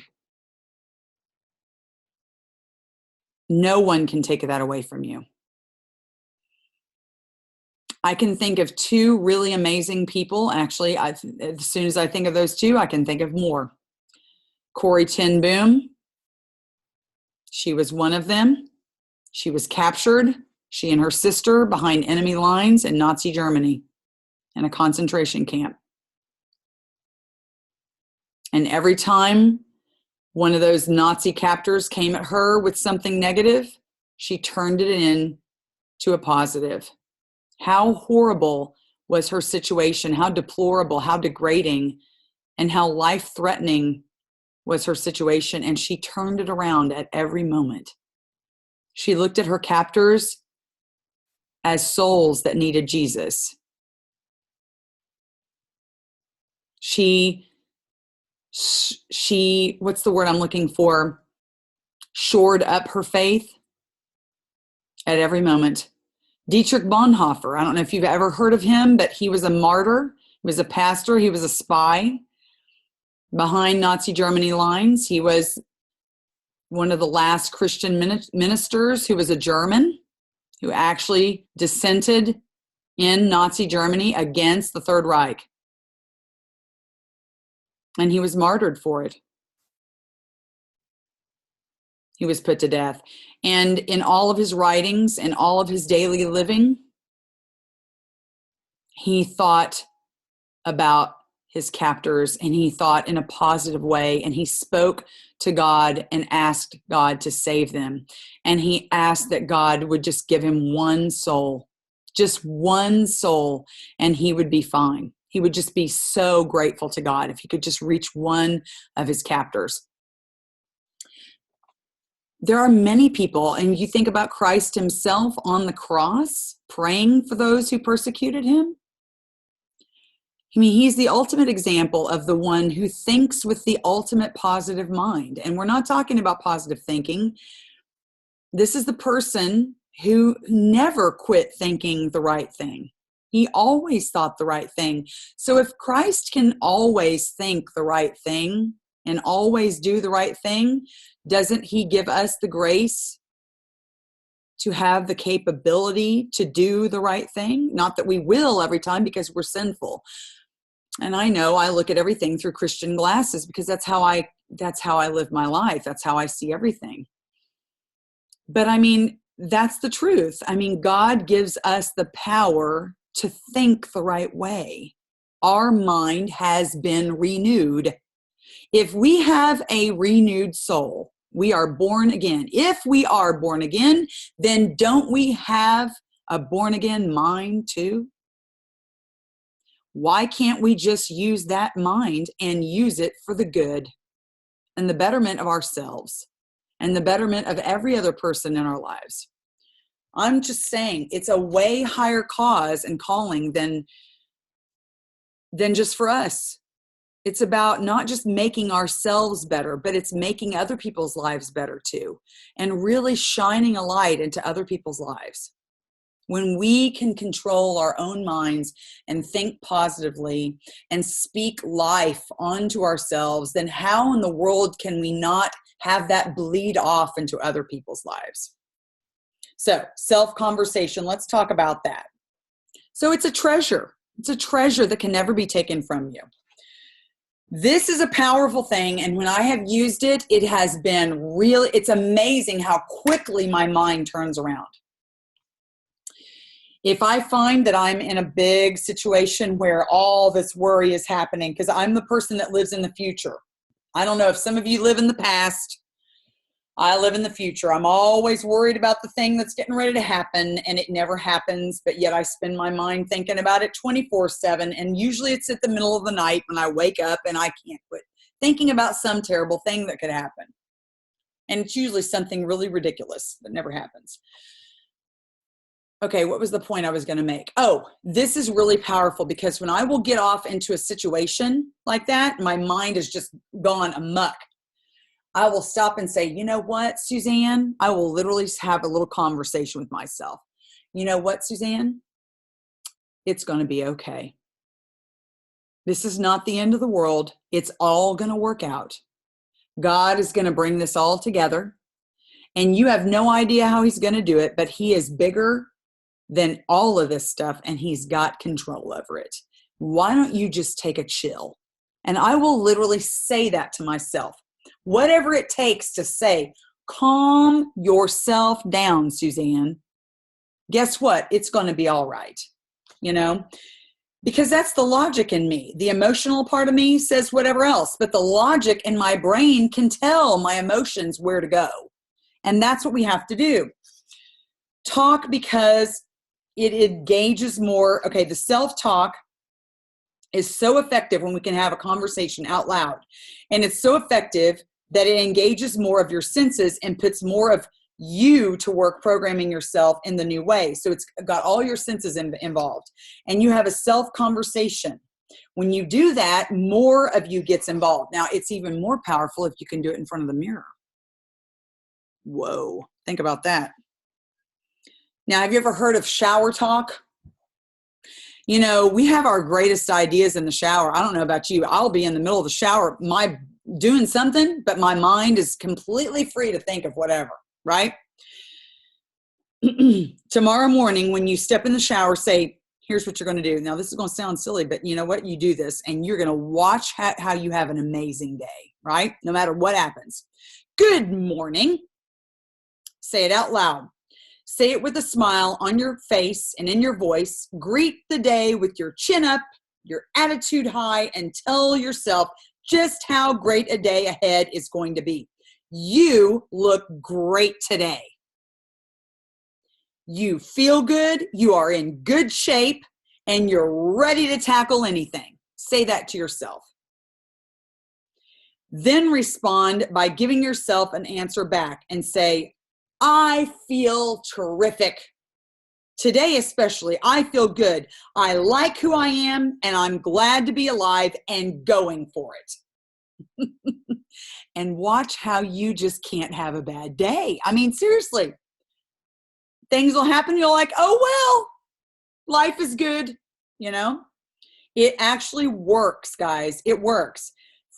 No one can take that away from you. I can think of two really amazing people. Actually, as soon as I think of those two, I can think of more. Corrie ten Boom. She was one of them. She was captured, she and her sister, behind enemy lines in Nazi Germany in a concentration camp. And every time one of those Nazi captors came at her with something negative, she turned it into a positive. How horrible was her situation? How deplorable, how degrading, and how life-threatening was her situation, and she turned it around at every moment. She looked at her captors as souls that needed Jesus. She, what's the word I'm looking for? Shored up her faith at every moment. Dietrich Bonhoeffer, I don't know if you've ever heard of him, but he was a martyr. He was a pastor. He was a spy behind Nazi Germany lines. He was one of the last Christian ministers who was a German who actually dissented in Nazi Germany against the Third Reich. And he was martyred for it. He was put to death. And in all of his writings and all of his daily living, he thought about his captors, and he thought in a positive way, and he spoke to God and asked God to save them. And he asked that God would just give him one soul, just one soul, and he would be fine. He would just be so grateful to God if he could just reach one of his captors. There are many people, and you think about Christ himself on the cross, praying for those who persecuted him. I mean, he's the ultimate example of the one who thinks with the ultimate positive mind. And we're not talking about positive thinking. This is the person who never quit thinking the right thing. He always thought the right thing. So if Christ can always think the right thing and always do the right thing, doesn't he give us the grace to have the capability to do the right thing? Not that we will every time, because we're sinful. And I know I look at everything through Christian glasses, because that's how I live my life. That's how I see everything. But I mean, that's the truth. I mean, God gives us the power to think the right way. Our mind has been renewed. If we have a renewed soul, we are born again. If we are born again, then don't we have a born again mind too? Why can't we just use that mind and use it for the good and the betterment of ourselves and the betterment of every other person in our lives? I'm just saying, it's a way higher cause and calling than just for us. It's about not just making ourselves better, but it's making other people's lives better too, and really shining a light into other people's lives. When we can control our own minds and think positively and speak life onto ourselves, then how in the world can we not have that bleed off into other people's lives? So, self-conversation, let's talk about that. So it's a treasure. It's a treasure that can never be taken from you. This is a powerful thing, and when I have used it, it has been really, it's amazing how quickly my mind turns around. If I find that I'm in a big situation where all this worry is happening, because I'm the person that lives in the future. I don't know if some of you live in the past. I live in the future. I'm always worried about the thing that's getting ready to happen, and it never happens, but yet I spend my mind thinking about it 24/7, and usually it's at the middle of the night when I wake up and I can't quit thinking about some terrible thing that could happen. And it's usually something really ridiculous that never happens. Okay, what was the point I was going to make? Oh, this is really powerful, because when I will get off into a situation like that, my mind is just gone amok. I will stop and say, you know what, Suzanne? I will literally have a little conversation with myself. You know what, Suzanne? It's going to be okay. This is not the end of the world. It's all going to work out. God is going to bring this all together. And you have no idea how he's going to do it, but he is bigger than all of this stuff, and he's got control over it. Why don't you just take a chill? And I will literally say that to myself. Whatever it takes to say, calm yourself down, Suzanne. Guess what? It's going to be all right. You know, because that's the logic in me. The emotional part of me says whatever else, but the logic in my brain can tell my emotions where to go. And that's what we have to do. Talk, because it engages more. Okay, the self-talk is so effective when we can have a conversation out loud. And it's so effective that it engages more of your senses and puts more of you to work programming yourself in the new way. So it's got all your senses involved. And you have a self-conversation. When you do that, more of you gets involved. Now, it's even more powerful if you can do it in front of the mirror. Whoa, think about that. Now, have you ever heard of shower talk? You know, we have our greatest ideas in the shower. I don't know about you. I'll be in the middle of the shower, doing something, but my mind is completely free to think of whatever, right? Tomorrow morning, when you step in the shower, say, here's what you're going to do. Now, this is going to sound silly, but you know what? You do this, and you're going to watch how you have an amazing day, right? No matter what happens. Good morning. Say it out loud. Say it with a smile on your face and in your voice. Greet the day with your chin up, your attitude high, and tell yourself just how great a day ahead is going to be. You look great today. You feel good. You are in good shape, and you're ready to tackle anything. Say that to yourself. Then respond by giving yourself an answer back and say, I feel terrific. Today especially, I feel good. I like who I am, and I'm glad to be alive and going for it. And watch how you just can't have a bad day. I mean, seriously. Things will happen. You're like, oh, well, life is good. You know, it actually works, guys. It works.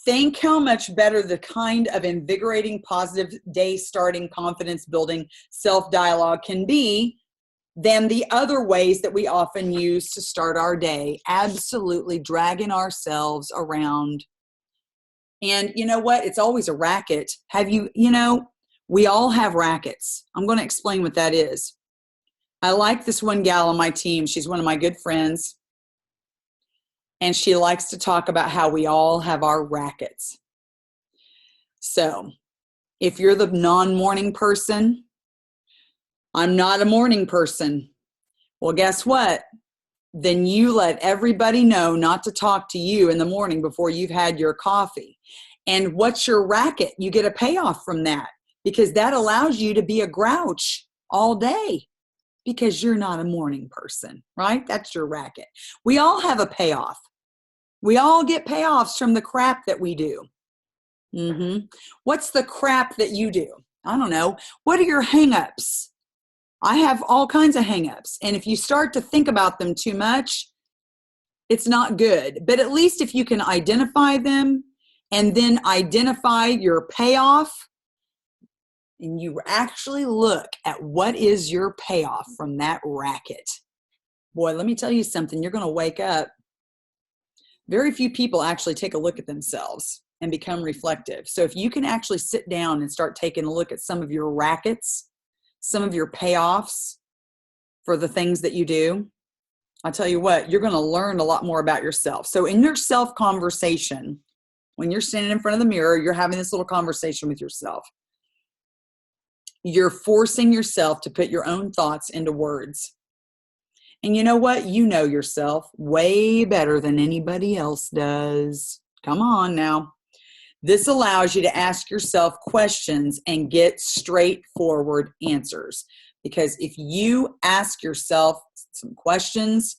Think how much better the kind of invigorating, positive day starting, confidence building self-dialogue can be than the other ways that we often use to start our day, absolutely dragging ourselves around. And you know what? It's always a racket. We all have rackets. I'm going to explain what that is. I like this one gal on my team. She's one of my good friends. And she likes to talk about how we all have our rackets. So if you're the non-morning person, I'm not a morning person. Well, guess what? Then you let everybody know not to talk to you in the morning before you've had your coffee. And what's your racket? You get a payoff from that because that allows you to be a grouch all day because you're not a morning person, right? That's your racket. We all have a payoff. We all get payoffs from the crap that we do. What's the crap that you do? I don't know. What are your hang-ups? I have all kinds of hang-ups. And if you start to think about them too much, it's not good. But at least if you can identify them and then identify your payoff, and you actually look at what is your payoff from that racket. Boy, let me tell you something. You're going to wake up. Very few people actually take a look at themselves and become reflective. So if you can actually sit down and start taking a look at some of your rackets, some of your payoffs for the things that you do, I'll tell you what, you're going to learn a lot more about yourself. So in your self-conversation, when you're standing in front of the mirror, you're having this little conversation with yourself. You're forcing yourself to put your own thoughts into words. And you know what? You know yourself way better than anybody else does. Come on now. This allows you to ask yourself questions and get straightforward answers. Because if you ask yourself some questions,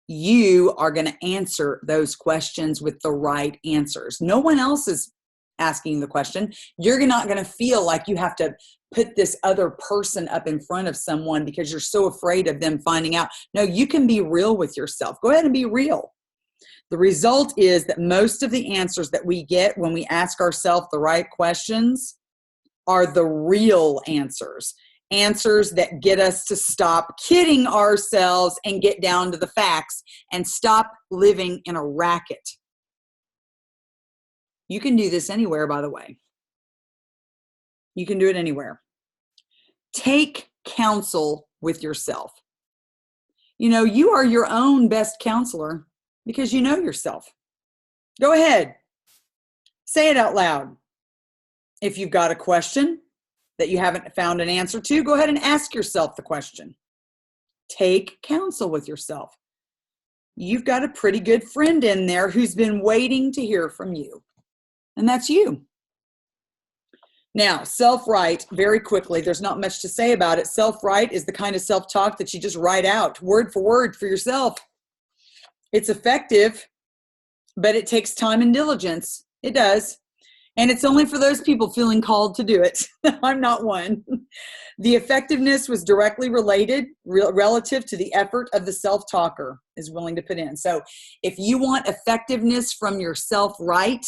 you are going to answer those questions with the right answers. No one else is asking the question. You're not going to feel like you have to put this other person up in front of someone because you're so afraid of them finding out. No, you can be real with yourself. Go ahead and be real. The result is that most of the answers that we get when we ask ourselves the right questions are the real answers. Answers that get us to stop kidding ourselves and get down to the facts and stop living in a racket. You can do this anywhere, by the way. You can do it anywhere. Take counsel with yourself. You know, you are your own best counselor because you know yourself. Go ahead. Say it out loud. If you've got a question that you haven't found an answer to, go ahead and ask yourself the question. Take counsel with yourself. You've got a pretty good friend in there who's been waiting to hear from you. And that's you. Now, self-write, very quickly, there's not much to say about it. Self-write is the kind of self-talk that you just write out word for word for yourself. It's effective, but it takes time and diligence. It does. And it's only for those people feeling called to do it. I'm not one. The effectiveness was directly related, relative to the effort of the self-talker is willing to put in. So if you want effectiveness from your self-write,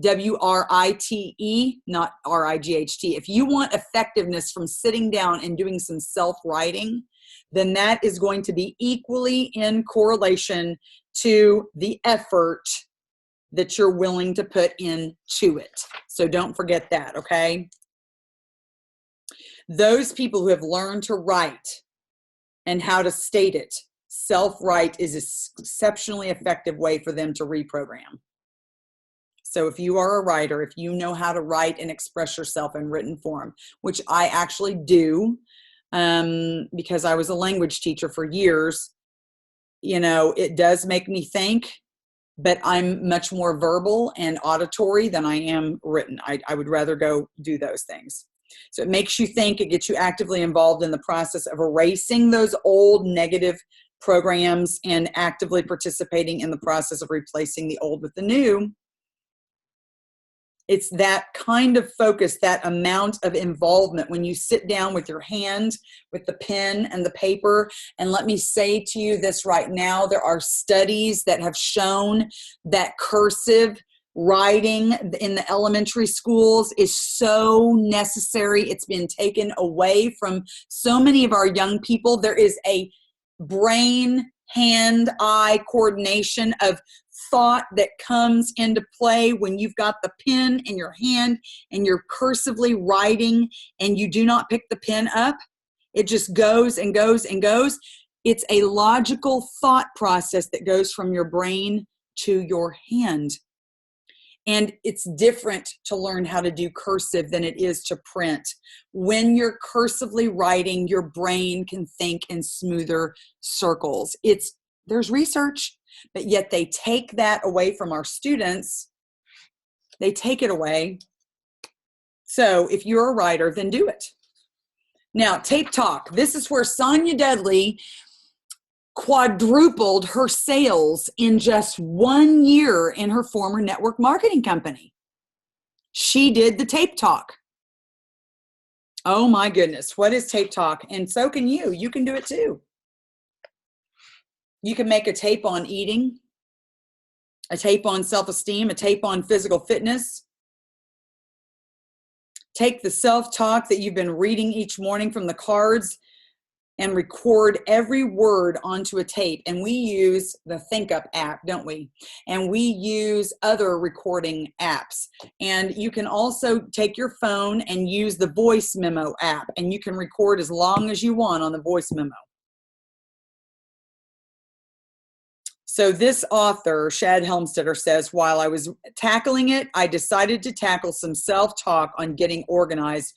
W-R-I-T-E, not R-I-G-H-T. If you want effectiveness from sitting down and doing some self-writing, then that is going to be equally in correlation to the effort that you're willing to put into it. So don't forget that, okay? Those people who have learned to write and how to state it, self-write is an exceptionally effective way for them to reprogram. So if you are a writer, if you know how to write and express yourself in written form, which I actually do because I was a language teacher for years, you know, it does make me think, but I'm much more verbal and auditory than I am written. I would rather go do those things. So it makes you think, it gets you actively involved in the process of erasing those old negative programs and actively participating in the process of replacing the old with the new. It's that kind of focus, that amount of involvement when you sit down with your hand, with the pen and the paper. And let me say to you this right now, there are studies that have shown that cursive writing in the elementary schools is so necessary. It's been taken away from so many of our young people. There is a brain, hand-eye coordination of thought that comes into play when you've got the pen in your hand and you're cursively writing and you do not pick the pen up. It just goes and goes and goes. It's a logical thought process that goes from your brain to your hand. And it's different to learn how to do cursive than it is to print. When you're cursively writing, your brain can think in smoother circles. There's research, but yet they take that away from our students. They take it away. So if you're a writer, then do it. Now, Tape Talk. This is where Sonia Dudley quadrupled her sales in just 1 year in her former network marketing company. She did the Tape Talk. Oh my goodness, what is Tape Talk? And so can you. You can do it too. You can make a tape on eating, a tape on self-esteem, a tape on physical fitness. Take the self-talk that you've been reading each morning from the cards and record every word onto a tape. And we use the ThinkUp app, don't we? And we use other recording apps. And you can also take your phone and use the voice memo app, and you can record as long as you want on the voice memo. So this author, Shad Helmstetter, says, while I was tackling it, I decided to tackle some self-talk on getting organized,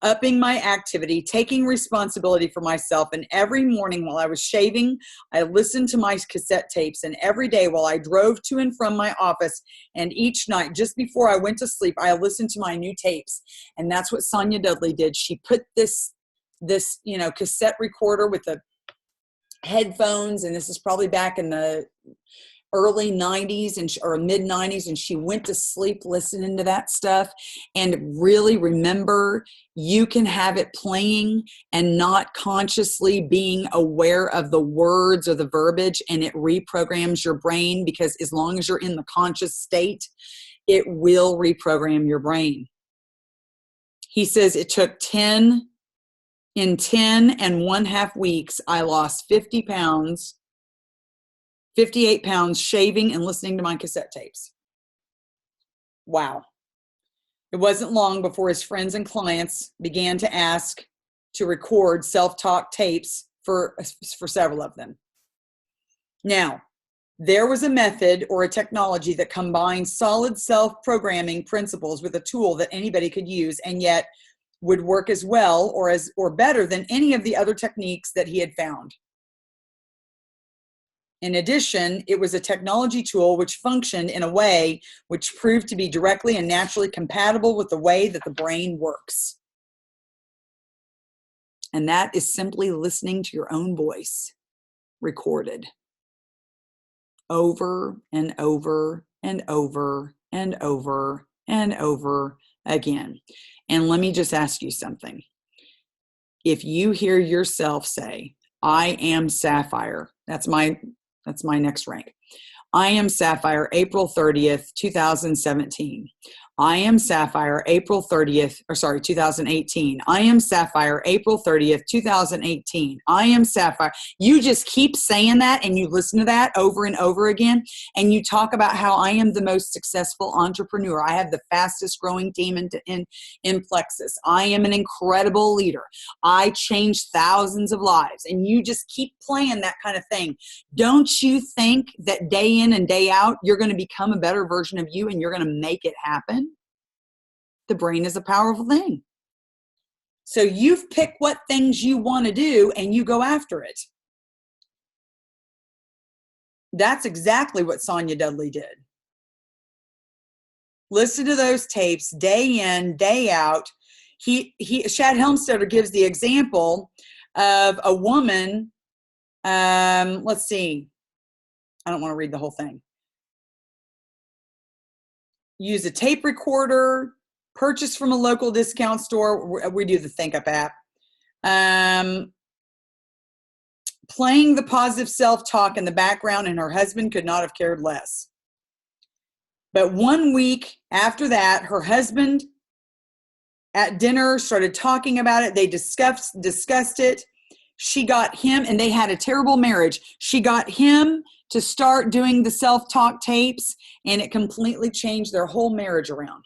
upping my activity, taking responsibility for myself. And every morning while I was shaving, I listened to my cassette tapes. And every day while I drove to and from my office, and each night just before I went to sleep, I listened to my new tapes. And that's what Sonia Dudley did. She put this cassette recorder with the headphones, and this is probably back in the early 90s or mid 90s, and she went to sleep listening to that stuff. And really remember, you can have it playing and not consciously being aware of the words or the verbiage, and it reprograms your brain, because as long as you're in the conscious state, it will reprogram your brain. He says it took 10 and 1/2 weeks, I lost 50 pounds, 58 pounds shaving and listening to my cassette tapes. Wow. It wasn't long before his friends and clients began to ask to record self-talk tapes for several of them. Now, there was a method or a technology that combined solid self-programming principles with a tool that anybody could use, and yet would work as well or better than any of the other techniques that he had found. In addition, it was a technology tool which functioned in a way which proved to be directly and naturally compatible with the way that the brain works. And that is simply listening to your own voice recorded over and over and over and over and over again. And let me just ask you something. If you hear yourself say, I am Sapphire, that's my next rank. I am Sapphire, April 30th, 2017. I am Sapphire, April 30th, 2018. I am Sapphire, April 30th, 2018. I am Sapphire. You just keep saying that, and you listen to that over and over again, and you talk about how I am the most successful entrepreneur. I have the fastest growing team in Plexus. I am an incredible leader. I changed thousands of lives, and you just keep playing that kind of thing. Don't you think that day in and day out, you're going to become a better version of you, and you're going to make it happen? The brain is a powerful thing. So you've picked what things you want to do, and you go after it. That's exactly what Sonia Dudley did. Listen to those tapes day in, day out. Shad Helmstetter gives the example of a woman. Let's see. I don't want to read the whole thing. Use a tape recorder, purchase from a local discount store. We do the Think Up app. Playing the positive self-talk in the background, and her husband could not have cared less. But 1 week after that, her husband at dinner started talking about it. They discussed it. She got him, and they had a terrible marriage. She got him to start doing the self-talk tapes, and it completely changed their whole marriage around.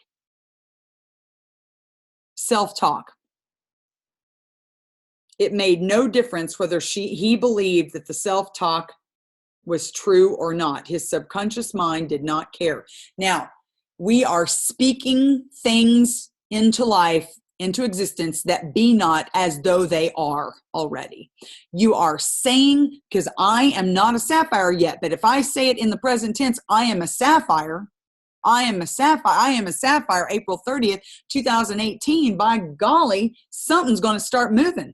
Self-talk. It made no difference whether he believed that the self-talk was true or not. His subconscious mind did not care. Now, we are speaking things into life, into existence, that be not as though they are already. You are saying, because I am not a sapphire yet, but if I say it in the present tense, I am a sapphire. I am a sapphire, April 30th, 2018. By golly, something's going to start moving.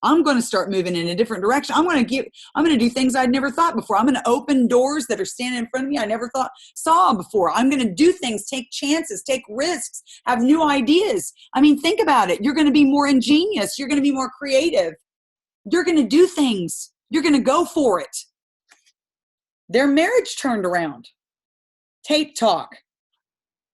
I'm going to start moving in a different direction. I'm going to do things I'd never thought before. I'm going to open doors that are standing in front of me I never saw before. I'm going to do things, take chances, take risks, have new ideas. I mean, think about it. You're going to be more ingenious. You're going to be more creative. You're going to do things. You're going to go for it. Their marriage turned around. Tape talk.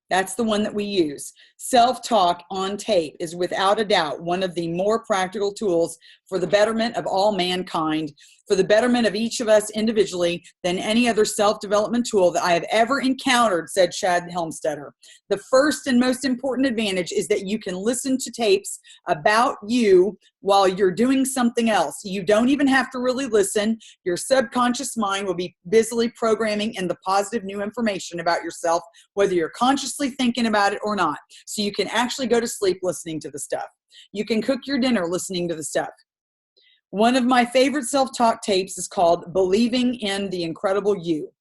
That's the one that we use. Self-talk on tape is without a doubt one of the more practical tools for the betterment of all mankind, for the betterment of each of us individually, than any other self-development tool that I have ever encountered, said Shad Helmstetter. The first and most important advantage is that you can listen to tapes about you while you're doing something else. You don't even have to really listen. Your subconscious mind will be busily programming in the positive new information about yourself, whether you're consciously thinking about it or not. So you can actually go to sleep listening to the stuff. You can cook your dinner listening to the stuff. One of my favorite self-talk tapes is called Believing in the Incredible You.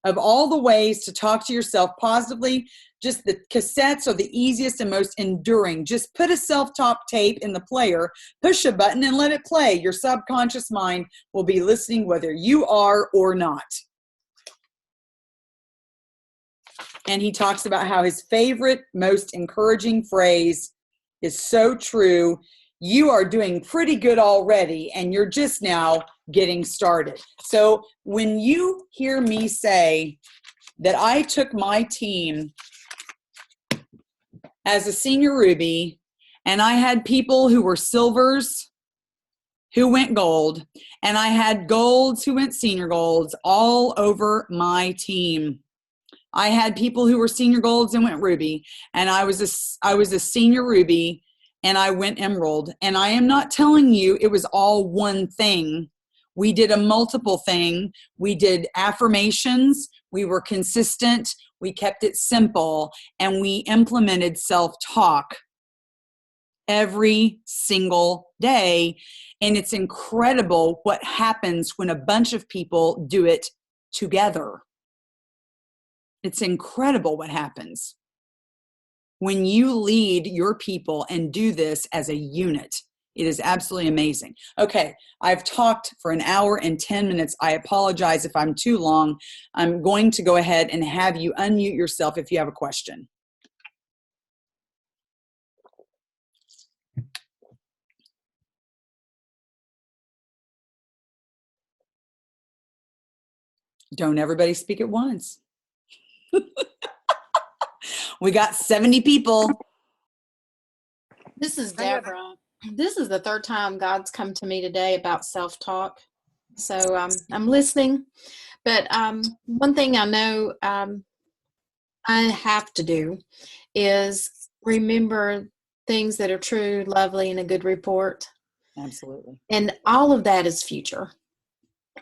Of all the ways to talk to yourself positively, just the cassettes are the easiest and most enduring. Just put a self-talk tape in the player, push a button, and let it play. Your subconscious mind will be listening whether you are or not. And he talks about how his favorite, most encouraging phrase is so true. You are doing pretty good already, and you're just now getting started. So when you hear me say that I took my team as a senior Ruby, and I had people who were silvers who went gold, and I had golds who went senior golds all over my team. I had people who were senior golds and went ruby, and I was a senior ruby, and I went emerald. And I am not telling you it was all one thing. We did a multiple thing. We did affirmations. We were consistent. We kept it simple, and we implemented self-talk every single day. And it's incredible what happens when a bunch of people do it together. It's incredible what happens when you lead your people and do this as a unit. It is absolutely amazing. Okay, I've talked for an hour and 10 minutes. I apologize if I'm too long. I'm going to go ahead and have you unmute yourself if you have a question. Don't everybody speak at once. We got 70 people. This is Deborah. This is the third time God's come to me today about self-talk. So I'm listening. But one thing I know I have to do is remember things that are true, lovely, and a good report. Absolutely. And all of that is future.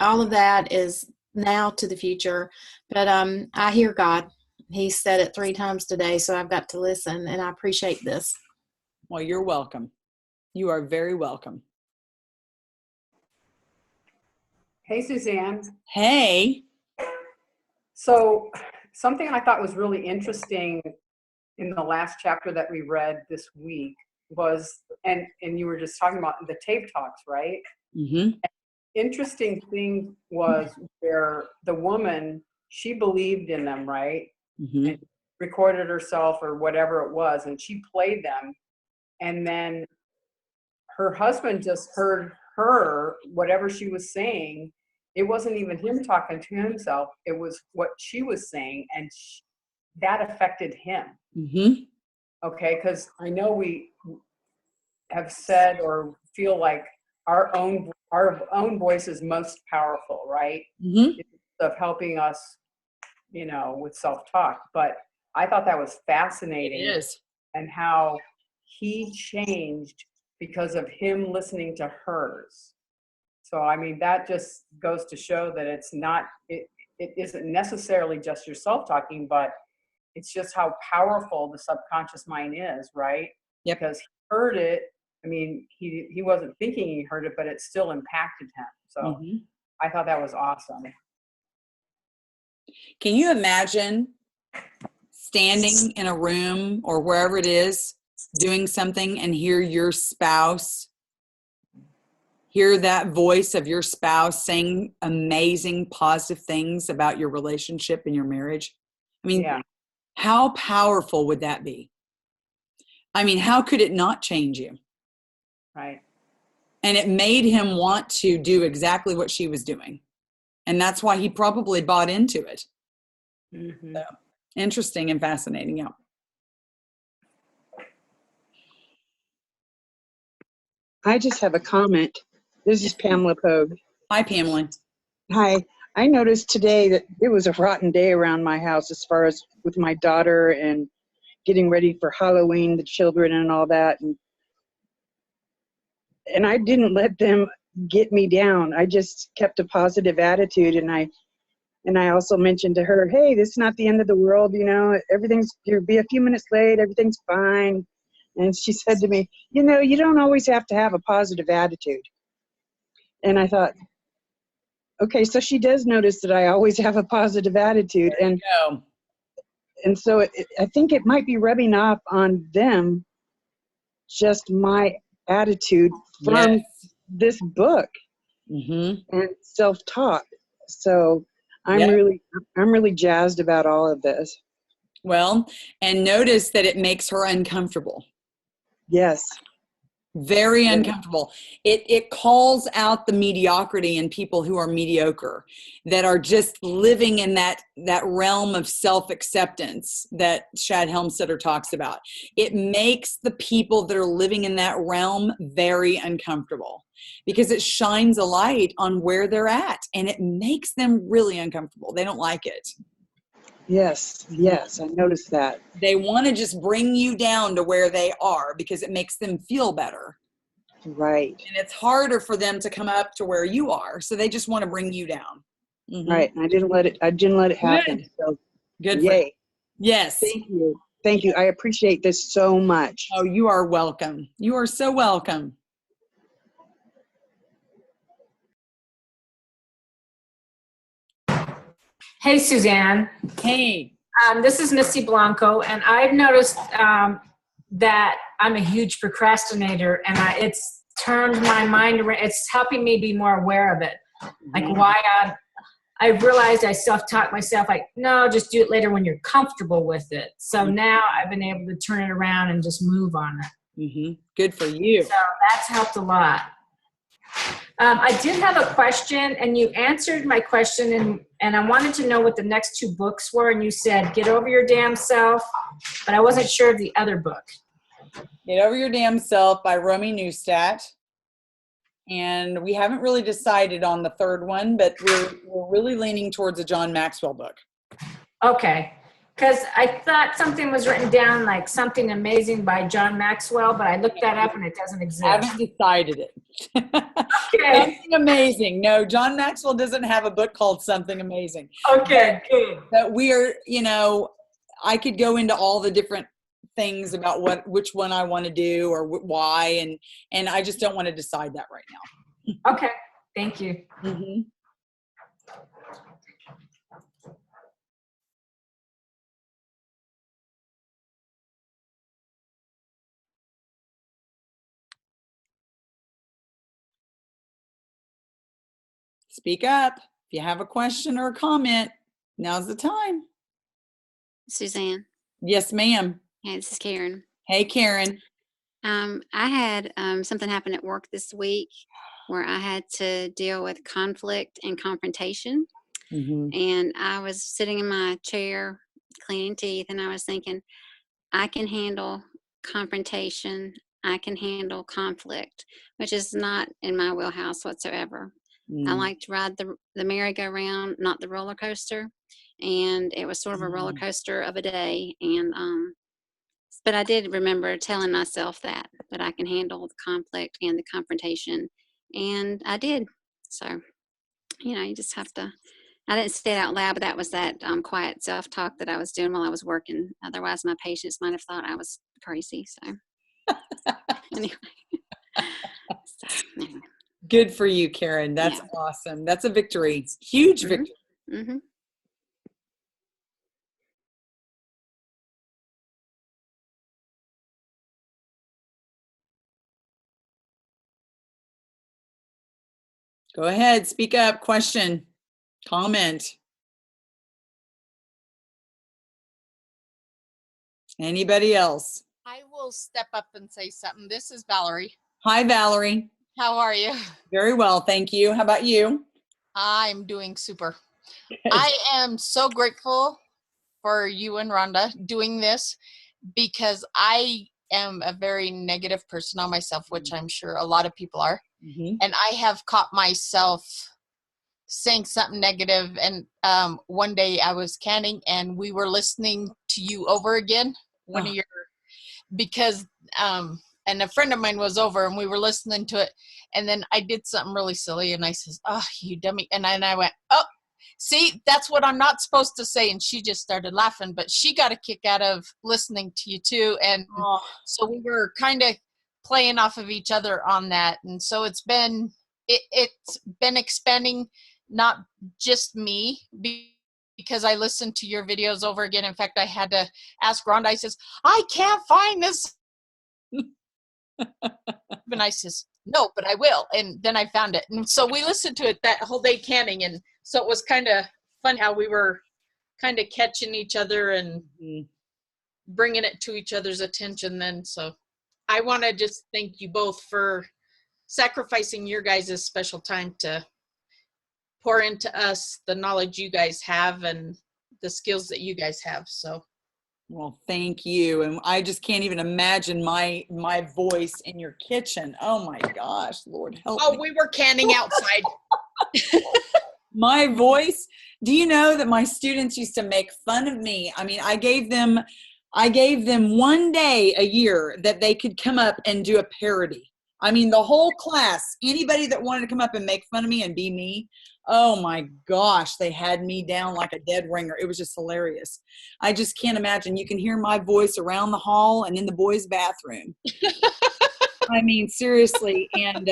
All of that is now to the future. But I hear God. He said it 3 times today, so I've got to listen, and I appreciate this. Well, you're welcome. You are very welcome. Hey, Suzanne. Hey. So something I thought was really interesting in the last chapter that we read this week was, and you were just talking about the tape talks, right? Mm-hmm. Interesting thing was where the woman, she believed in them, right? Mm-hmm. And recorded herself or whatever it was, and she played them. And then her husband just heard her, whatever she was saying. It wasn't even him talking to himself. It was what she was saying. And that affected him. Mm-hmm. Okay. Because I know we have said or feel like our own voice is most powerful, right? Mm-hmm. Of helping us, with self-talk. But I thought that was It fascinating. is. And how he changed because of him listening to hers. So, I mean, that just goes to show that it isn't necessarily just yourself talking, but it's just how powerful the subconscious mind is, right? Yep. Because he heard it. I mean, he wasn't thinking he heard it, but it still impacted him. So Mm-hmm. I thought that was awesome. Can you imagine standing in a room or wherever it is, doing something and hear your spouse, hear that voice of your spouse saying amazing, positive things about your relationship and your marriage? I mean, Yeah. How powerful would that be? I mean, how could it not change you? Right. And it made him want to do exactly what she was doing. And that's why he probably bought into it. Mm-hmm. So, interesting and fascinating. Yeah. I just have a comment. This is Pamela Pogue. Hi, Pamela. Hi. I noticed today that it was a rotten day around my house as far as with my daughter and getting ready for Halloween, the children and all that. And I didn't let them get me down. I just kept a positive attitude. And I also mentioned to her, hey, this is not the end of the world. You'll be a few minutes late. Everything's fine. And she said to me, you don't always have to have a positive attitude. And I thought, okay, so she does notice that I always have a positive attitude. There you go. And so I think it might be rubbing off on them, just my attitude from Yes. this book Mm-hmm. and self-taught. So I'm Yep. really jazzed about all of this. Well, and notice that it makes her uncomfortable. Yes. Very Yeah. uncomfortable. It calls out the mediocrity in people who are mediocre, that are just living in that realm of self-acceptance that Shad Helmstetter talks about. It makes the people that are living in that realm very uncomfortable because it shines a light on where they're at and it makes them really uncomfortable. They don't like it. Yes, I noticed that. They want to just bring you down to where they are because it makes them feel better. Right. And it's harder for them to come up to where you are. So they just want to bring you down. Mm-hmm. Right. And I didn't let it happen. Good. So Good. yay. Yes. Thank you. Thank you. I appreciate this so much. Oh, you are welcome. You are so welcome. Hey, Suzanne. Hey. This is Misty Blanco, and I've noticed that I'm a huge procrastinator, and it's turned my mind around. It's helping me be more aware of it. Like why I realized I self-taught myself, like, no, just do it later when you're comfortable with it. So now I've been able to turn it around and just move on it. Mm-hmm. Good for you. So that's helped a lot. I did have a question, and you answered my question, and I wanted to know what the next two books were, and you said, Get Over Your Damn Self, but I wasn't sure of the other book. Get Over Your Damn Self by Romy Neustadt. And we haven't really decided on the third one, but we're really leaning towards a John Maxwell book. Okay. Because I thought something was written down like Something Amazing by John Maxwell, but I looked that up and it doesn't exist. I haven't decided it. Okay. Something Amazing. No, John Maxwell doesn't have a book called Something Amazing. Okay, good. But we are, I could go into all the different things about which one I want to do or why, and I just don't want to decide that right now. Okay, thank you. Mm-hmm. Speak up. If you have a question or a comment, now's the time. Suzanne. Yes, ma'am. Hey, this is Karen. Hey, Karen. I had something happen at work this week where I had to deal with conflict and confrontation. Mm-hmm. And I was sitting in my chair cleaning teeth, and I was thinking, I can handle confrontation. I can handle conflict, which is not in my wheelhouse whatsoever. I like to ride the merry-go-round, not the roller coaster. And it was sort of a roller coaster of a day. And but I did remember telling myself that I can handle the conflict and the confrontation, and I did. So, you just have to. I didn't say it out loud, but that was that quiet self-talk that I was doing while I was working. Otherwise, my patients might have thought I was crazy. So, anyway. Anyway. Good for you, Karen. That's awesome. That's a victory. Huge victory. Mm-hmm. Go ahead. Speak up. Question. Comment. Anybody else? I will step up and say something. This is Valerie. Hi, Valerie. How are you? Very well. Thank you. How about you? I'm doing super. I am so grateful for you and Rhonda doing this because I am a very negative person on myself, which I'm sure a lot of people are. Mm-hmm. And I have caught myself saying something negative. And one day I was canning and we were listening to you over again. Because and a friend of mine was over and we were listening to it, and then I did something really silly and I says, "Oh, you dummy." And then I went, "Oh, see, that's what I'm not supposed to say." And she just started laughing, but she got a kick out of listening to you too. And so we were kind of playing off of each other on that. And so it's been expanding, not just me, because I listened to your videos over again. In fact, I had to ask Rhonda, I says, "I can't find this." And I says, "No, but I will." And then I found it. And so we listened to it that whole day canning. And so it was kind of fun how we were kind of catching each other and bringing it to each other's attention then. So I want to just thank you both for sacrificing your guys' special time to pour into us the knowledge you guys have and the skills that you guys have. So, well, thank you. And I just can't even imagine my voice in your kitchen. Oh my gosh, Lord help me. We were canning outside. My voice. Do you know that my students used to make fun of me? I mean, I gave them one day a year that they could come up and do a parody. I mean, the whole class, anybody that wanted to come up and make fun of me and be me, oh my gosh, they had me down like a dead ringer. It was just hilarious. I just can't imagine. You can hear my voice around the hall and in the boys' bathroom. I mean, seriously. And,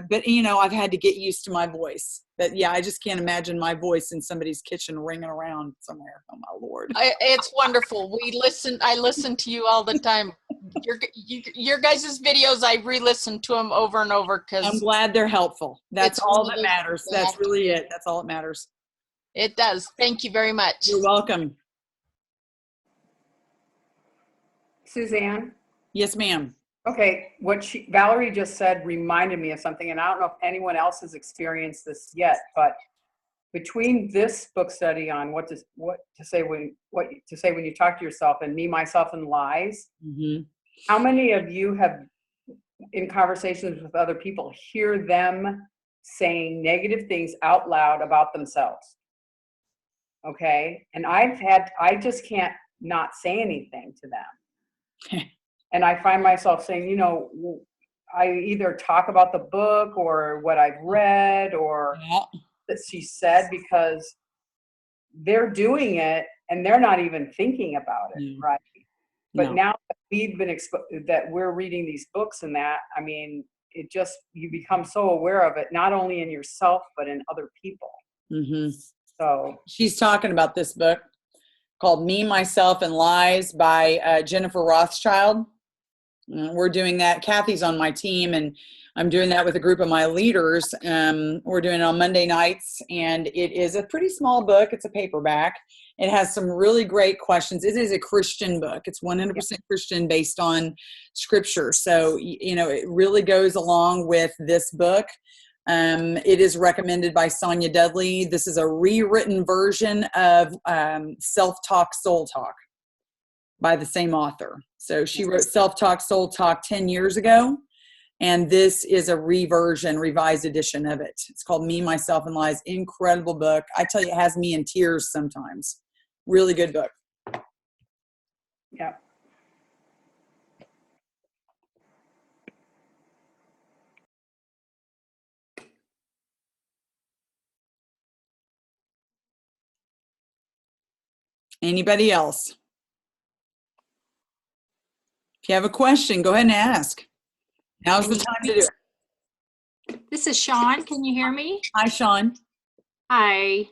but I've had to get used to my voice. But yeah, I just can't imagine my voice in somebody's kitchen ringing around somewhere. Oh my Lord. It's wonderful. I listen to you all the time. Your guys' videos, I re-listen to them over and over because I'm glad they're helpful. That's all that matters. That's really it. That's all that matters. It does. Thank you very much. You're welcome. Suzanne? Yes, ma'am. Okay, what Valerie just said reminded me of something, and I don't know if anyone else has experienced this yet, but between this book study on what to say when you talk to yourself and me, myself, and lies, how many of you have, in conversations with other people, hear them saying negative things out loud about themselves? Okay, and I just can't not say anything to them. And I find myself saying, I either talk about the book or what I've read or that she said, because they're doing it and they're not even thinking about it, right? But now that we've been that we're reading these books and that, I mean, you become so aware of it, not only in yourself, but in other people. So she's talking about this book called Me, Myself, and Lies by Jennifer Rothschild. We're doing that. Kathy's on my team, and I'm doing that with a group of my leaders. We're doing it on Monday nights, and it is a pretty small book. It's a paperback. It has some really great questions. It is a Christian book. It's 100% Christian based on scripture. So, you know, it really goes along with this book. It is recommended by Sonia Dudley. This is a rewritten version of Self-Talk, Soul Talk by the same author. So she wrote Self-Talk, Soul Talk 10 years ago. And this is a revised edition of it. It's called Me, Myself, and Lies. Incredible book. I tell you, it has me in tears sometimes. Really good book. Yeah. Anybody else? If you have a question, go ahead and ask. Now's the time to do it. This is Sean. Can you hear me? Hi, Sean. Hi.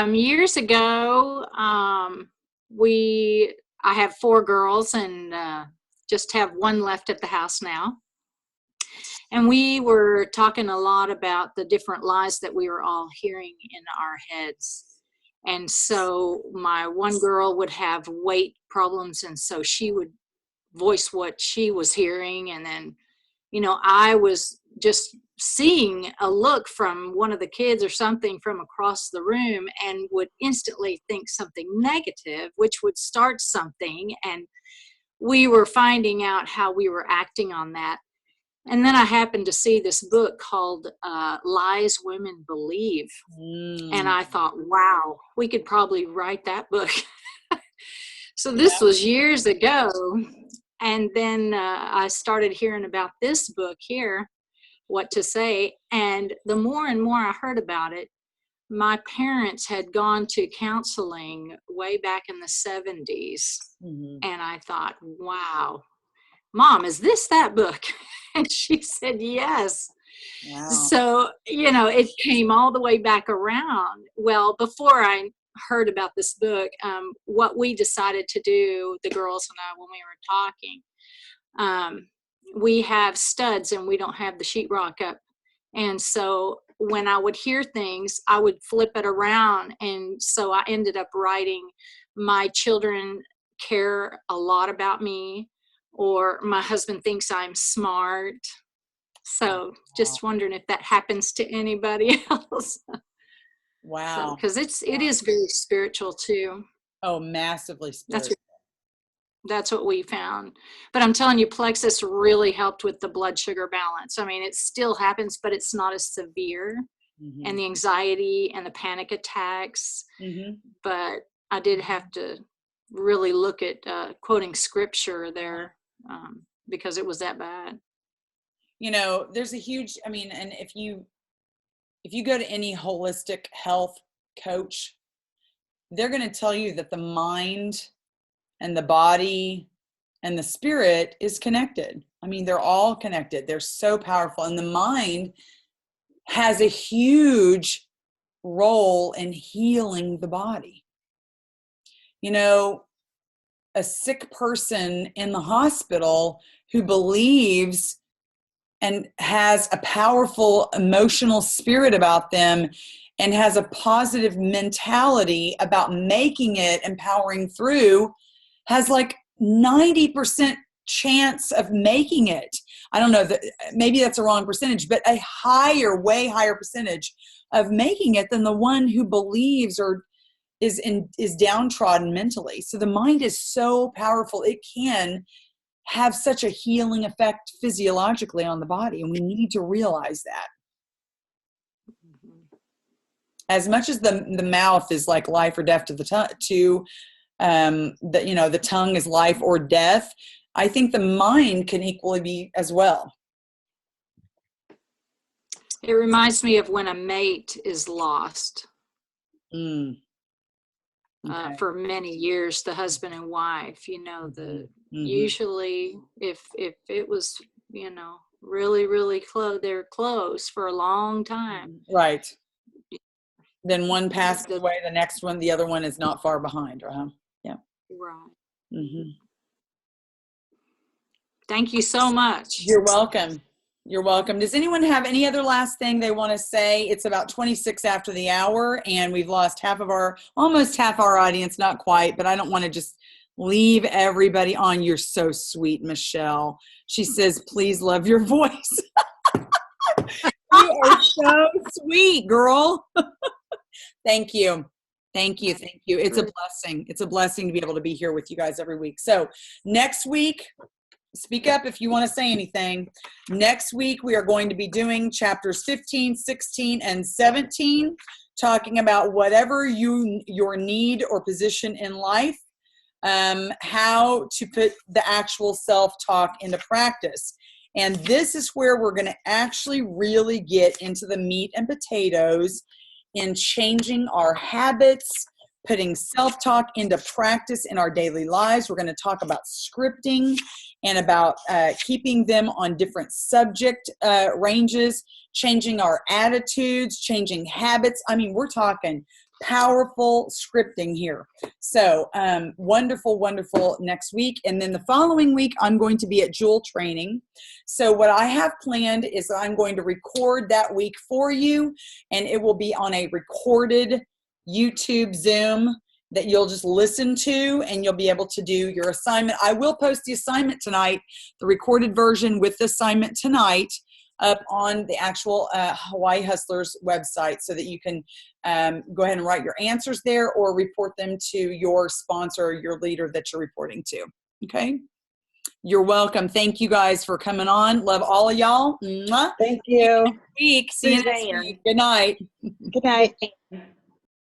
Years ago, I have 4 girls and just have one left at the house now. And we were talking a lot about the different lies that we were all hearing in our heads. And so my one girl would have weight problems, and so she would voice what she was hearing. And then, you know, I was just seeing a look from one of the kids or something from across the room and would instantly think something negative, which would start something. And we were finding out how we were acting on that. And then I happened to see this book called Lies Women Believe. And I thought, wow, we could probably write that book. So this was years ago. And then I started hearing about this book here, What to Say. And the more and more I heard about it, my parents had gone to counseling way back in the 70s. And I thought, wow, Mom, is this that book? And she said, yes. Wow. So, you know, it came all the way back around. Well, before I heard about this book, what we decided to do, the girls and I, when we were talking, we have studs and we don't have the sheetrock up. And so when I would hear things, I would flip it around. And so I ended up writing, my children care a lot about me, or my husband thinks I'm smart. So just wondering if that happens to anybody else. Wow. Because it is very spiritual too. Oh, massively spiritual. That's what we found. But I'm telling you, Plexus really helped with the blood sugar balance. I mean, it still happens, but it's not as severe. And the anxiety and the panic attacks. But I did have to really look at quoting scripture there because it was that bad. You know, there's a huge, I mean, and if you go to any holistic health coach, they're going to tell you that the mind and the body and the spirit is connected. I mean, they're all connected. They're so powerful. And the mind has a huge role in healing the body. You know, a sick person in the hospital who believes and has a powerful emotional spirit about them and has a positive mentality about making it and powering through has like 90% chance of making it. I don't know, maybe that's a wrong percentage, but a higher, way higher percentage of making it than the one who believes or is downtrodden mentally. So the mind is so powerful. It can have such a healing effect physiologically on the body, and we need to realize that. As much as the mouth is like life or death to the tongue, the tongue is life or death, I think the mind can equally be as well. It reminds me of when a mate is lost. Okay. For many years, the husband and wife, you know, usually if it was, you know, really, really close, they're close for a long time. Right. Then one passes away, the next one, the other one is not far behind, right? Yeah. Right. Thank you so much. You're welcome. You're welcome. Does anyone have any other last thing they want to say? It's about 26 after the hour, and we've lost almost half our audience, not quite, but I don't want to just leave everybody on. You're so sweet, Michelle. She says, please love your voice. You are so sweet, girl. Thank you. Thank you. Thank you. It's a blessing. It's a blessing to be able to be here with you guys every week. So next week, speak up if you want to say anything. Next week, we are going to be doing chapters 15, 16, and 17, talking about whatever your need or position in life, how to put the actual self-talk into practice. And this is where we're going to actually really get into the meat and potatoes in changing our habits, putting self-talk into practice in our daily lives. We're going to talk about scripting and about keeping them on different subject ranges, changing our attitudes, changing habits. I mean, we're talking powerful scripting here. So wonderful, wonderful next week. And then the following week, I'm going to be at Jewel Training. So what I have planned is I'm going to record that week for you, and it will be on a recorded YouTube Zoom that you'll just listen to, and you'll be able to do your assignment. I will post the assignment tonight, the recorded version with the assignment tonight, up on the actual Hawaii Hustlers website, so that you can go ahead and write your answers there or report them to your sponsor, your leader that you're reporting to. Okay? You're welcome. Thank you guys for coming on. Love all of y'all. Mwah. Thank you. See you next week. Good night. Good night.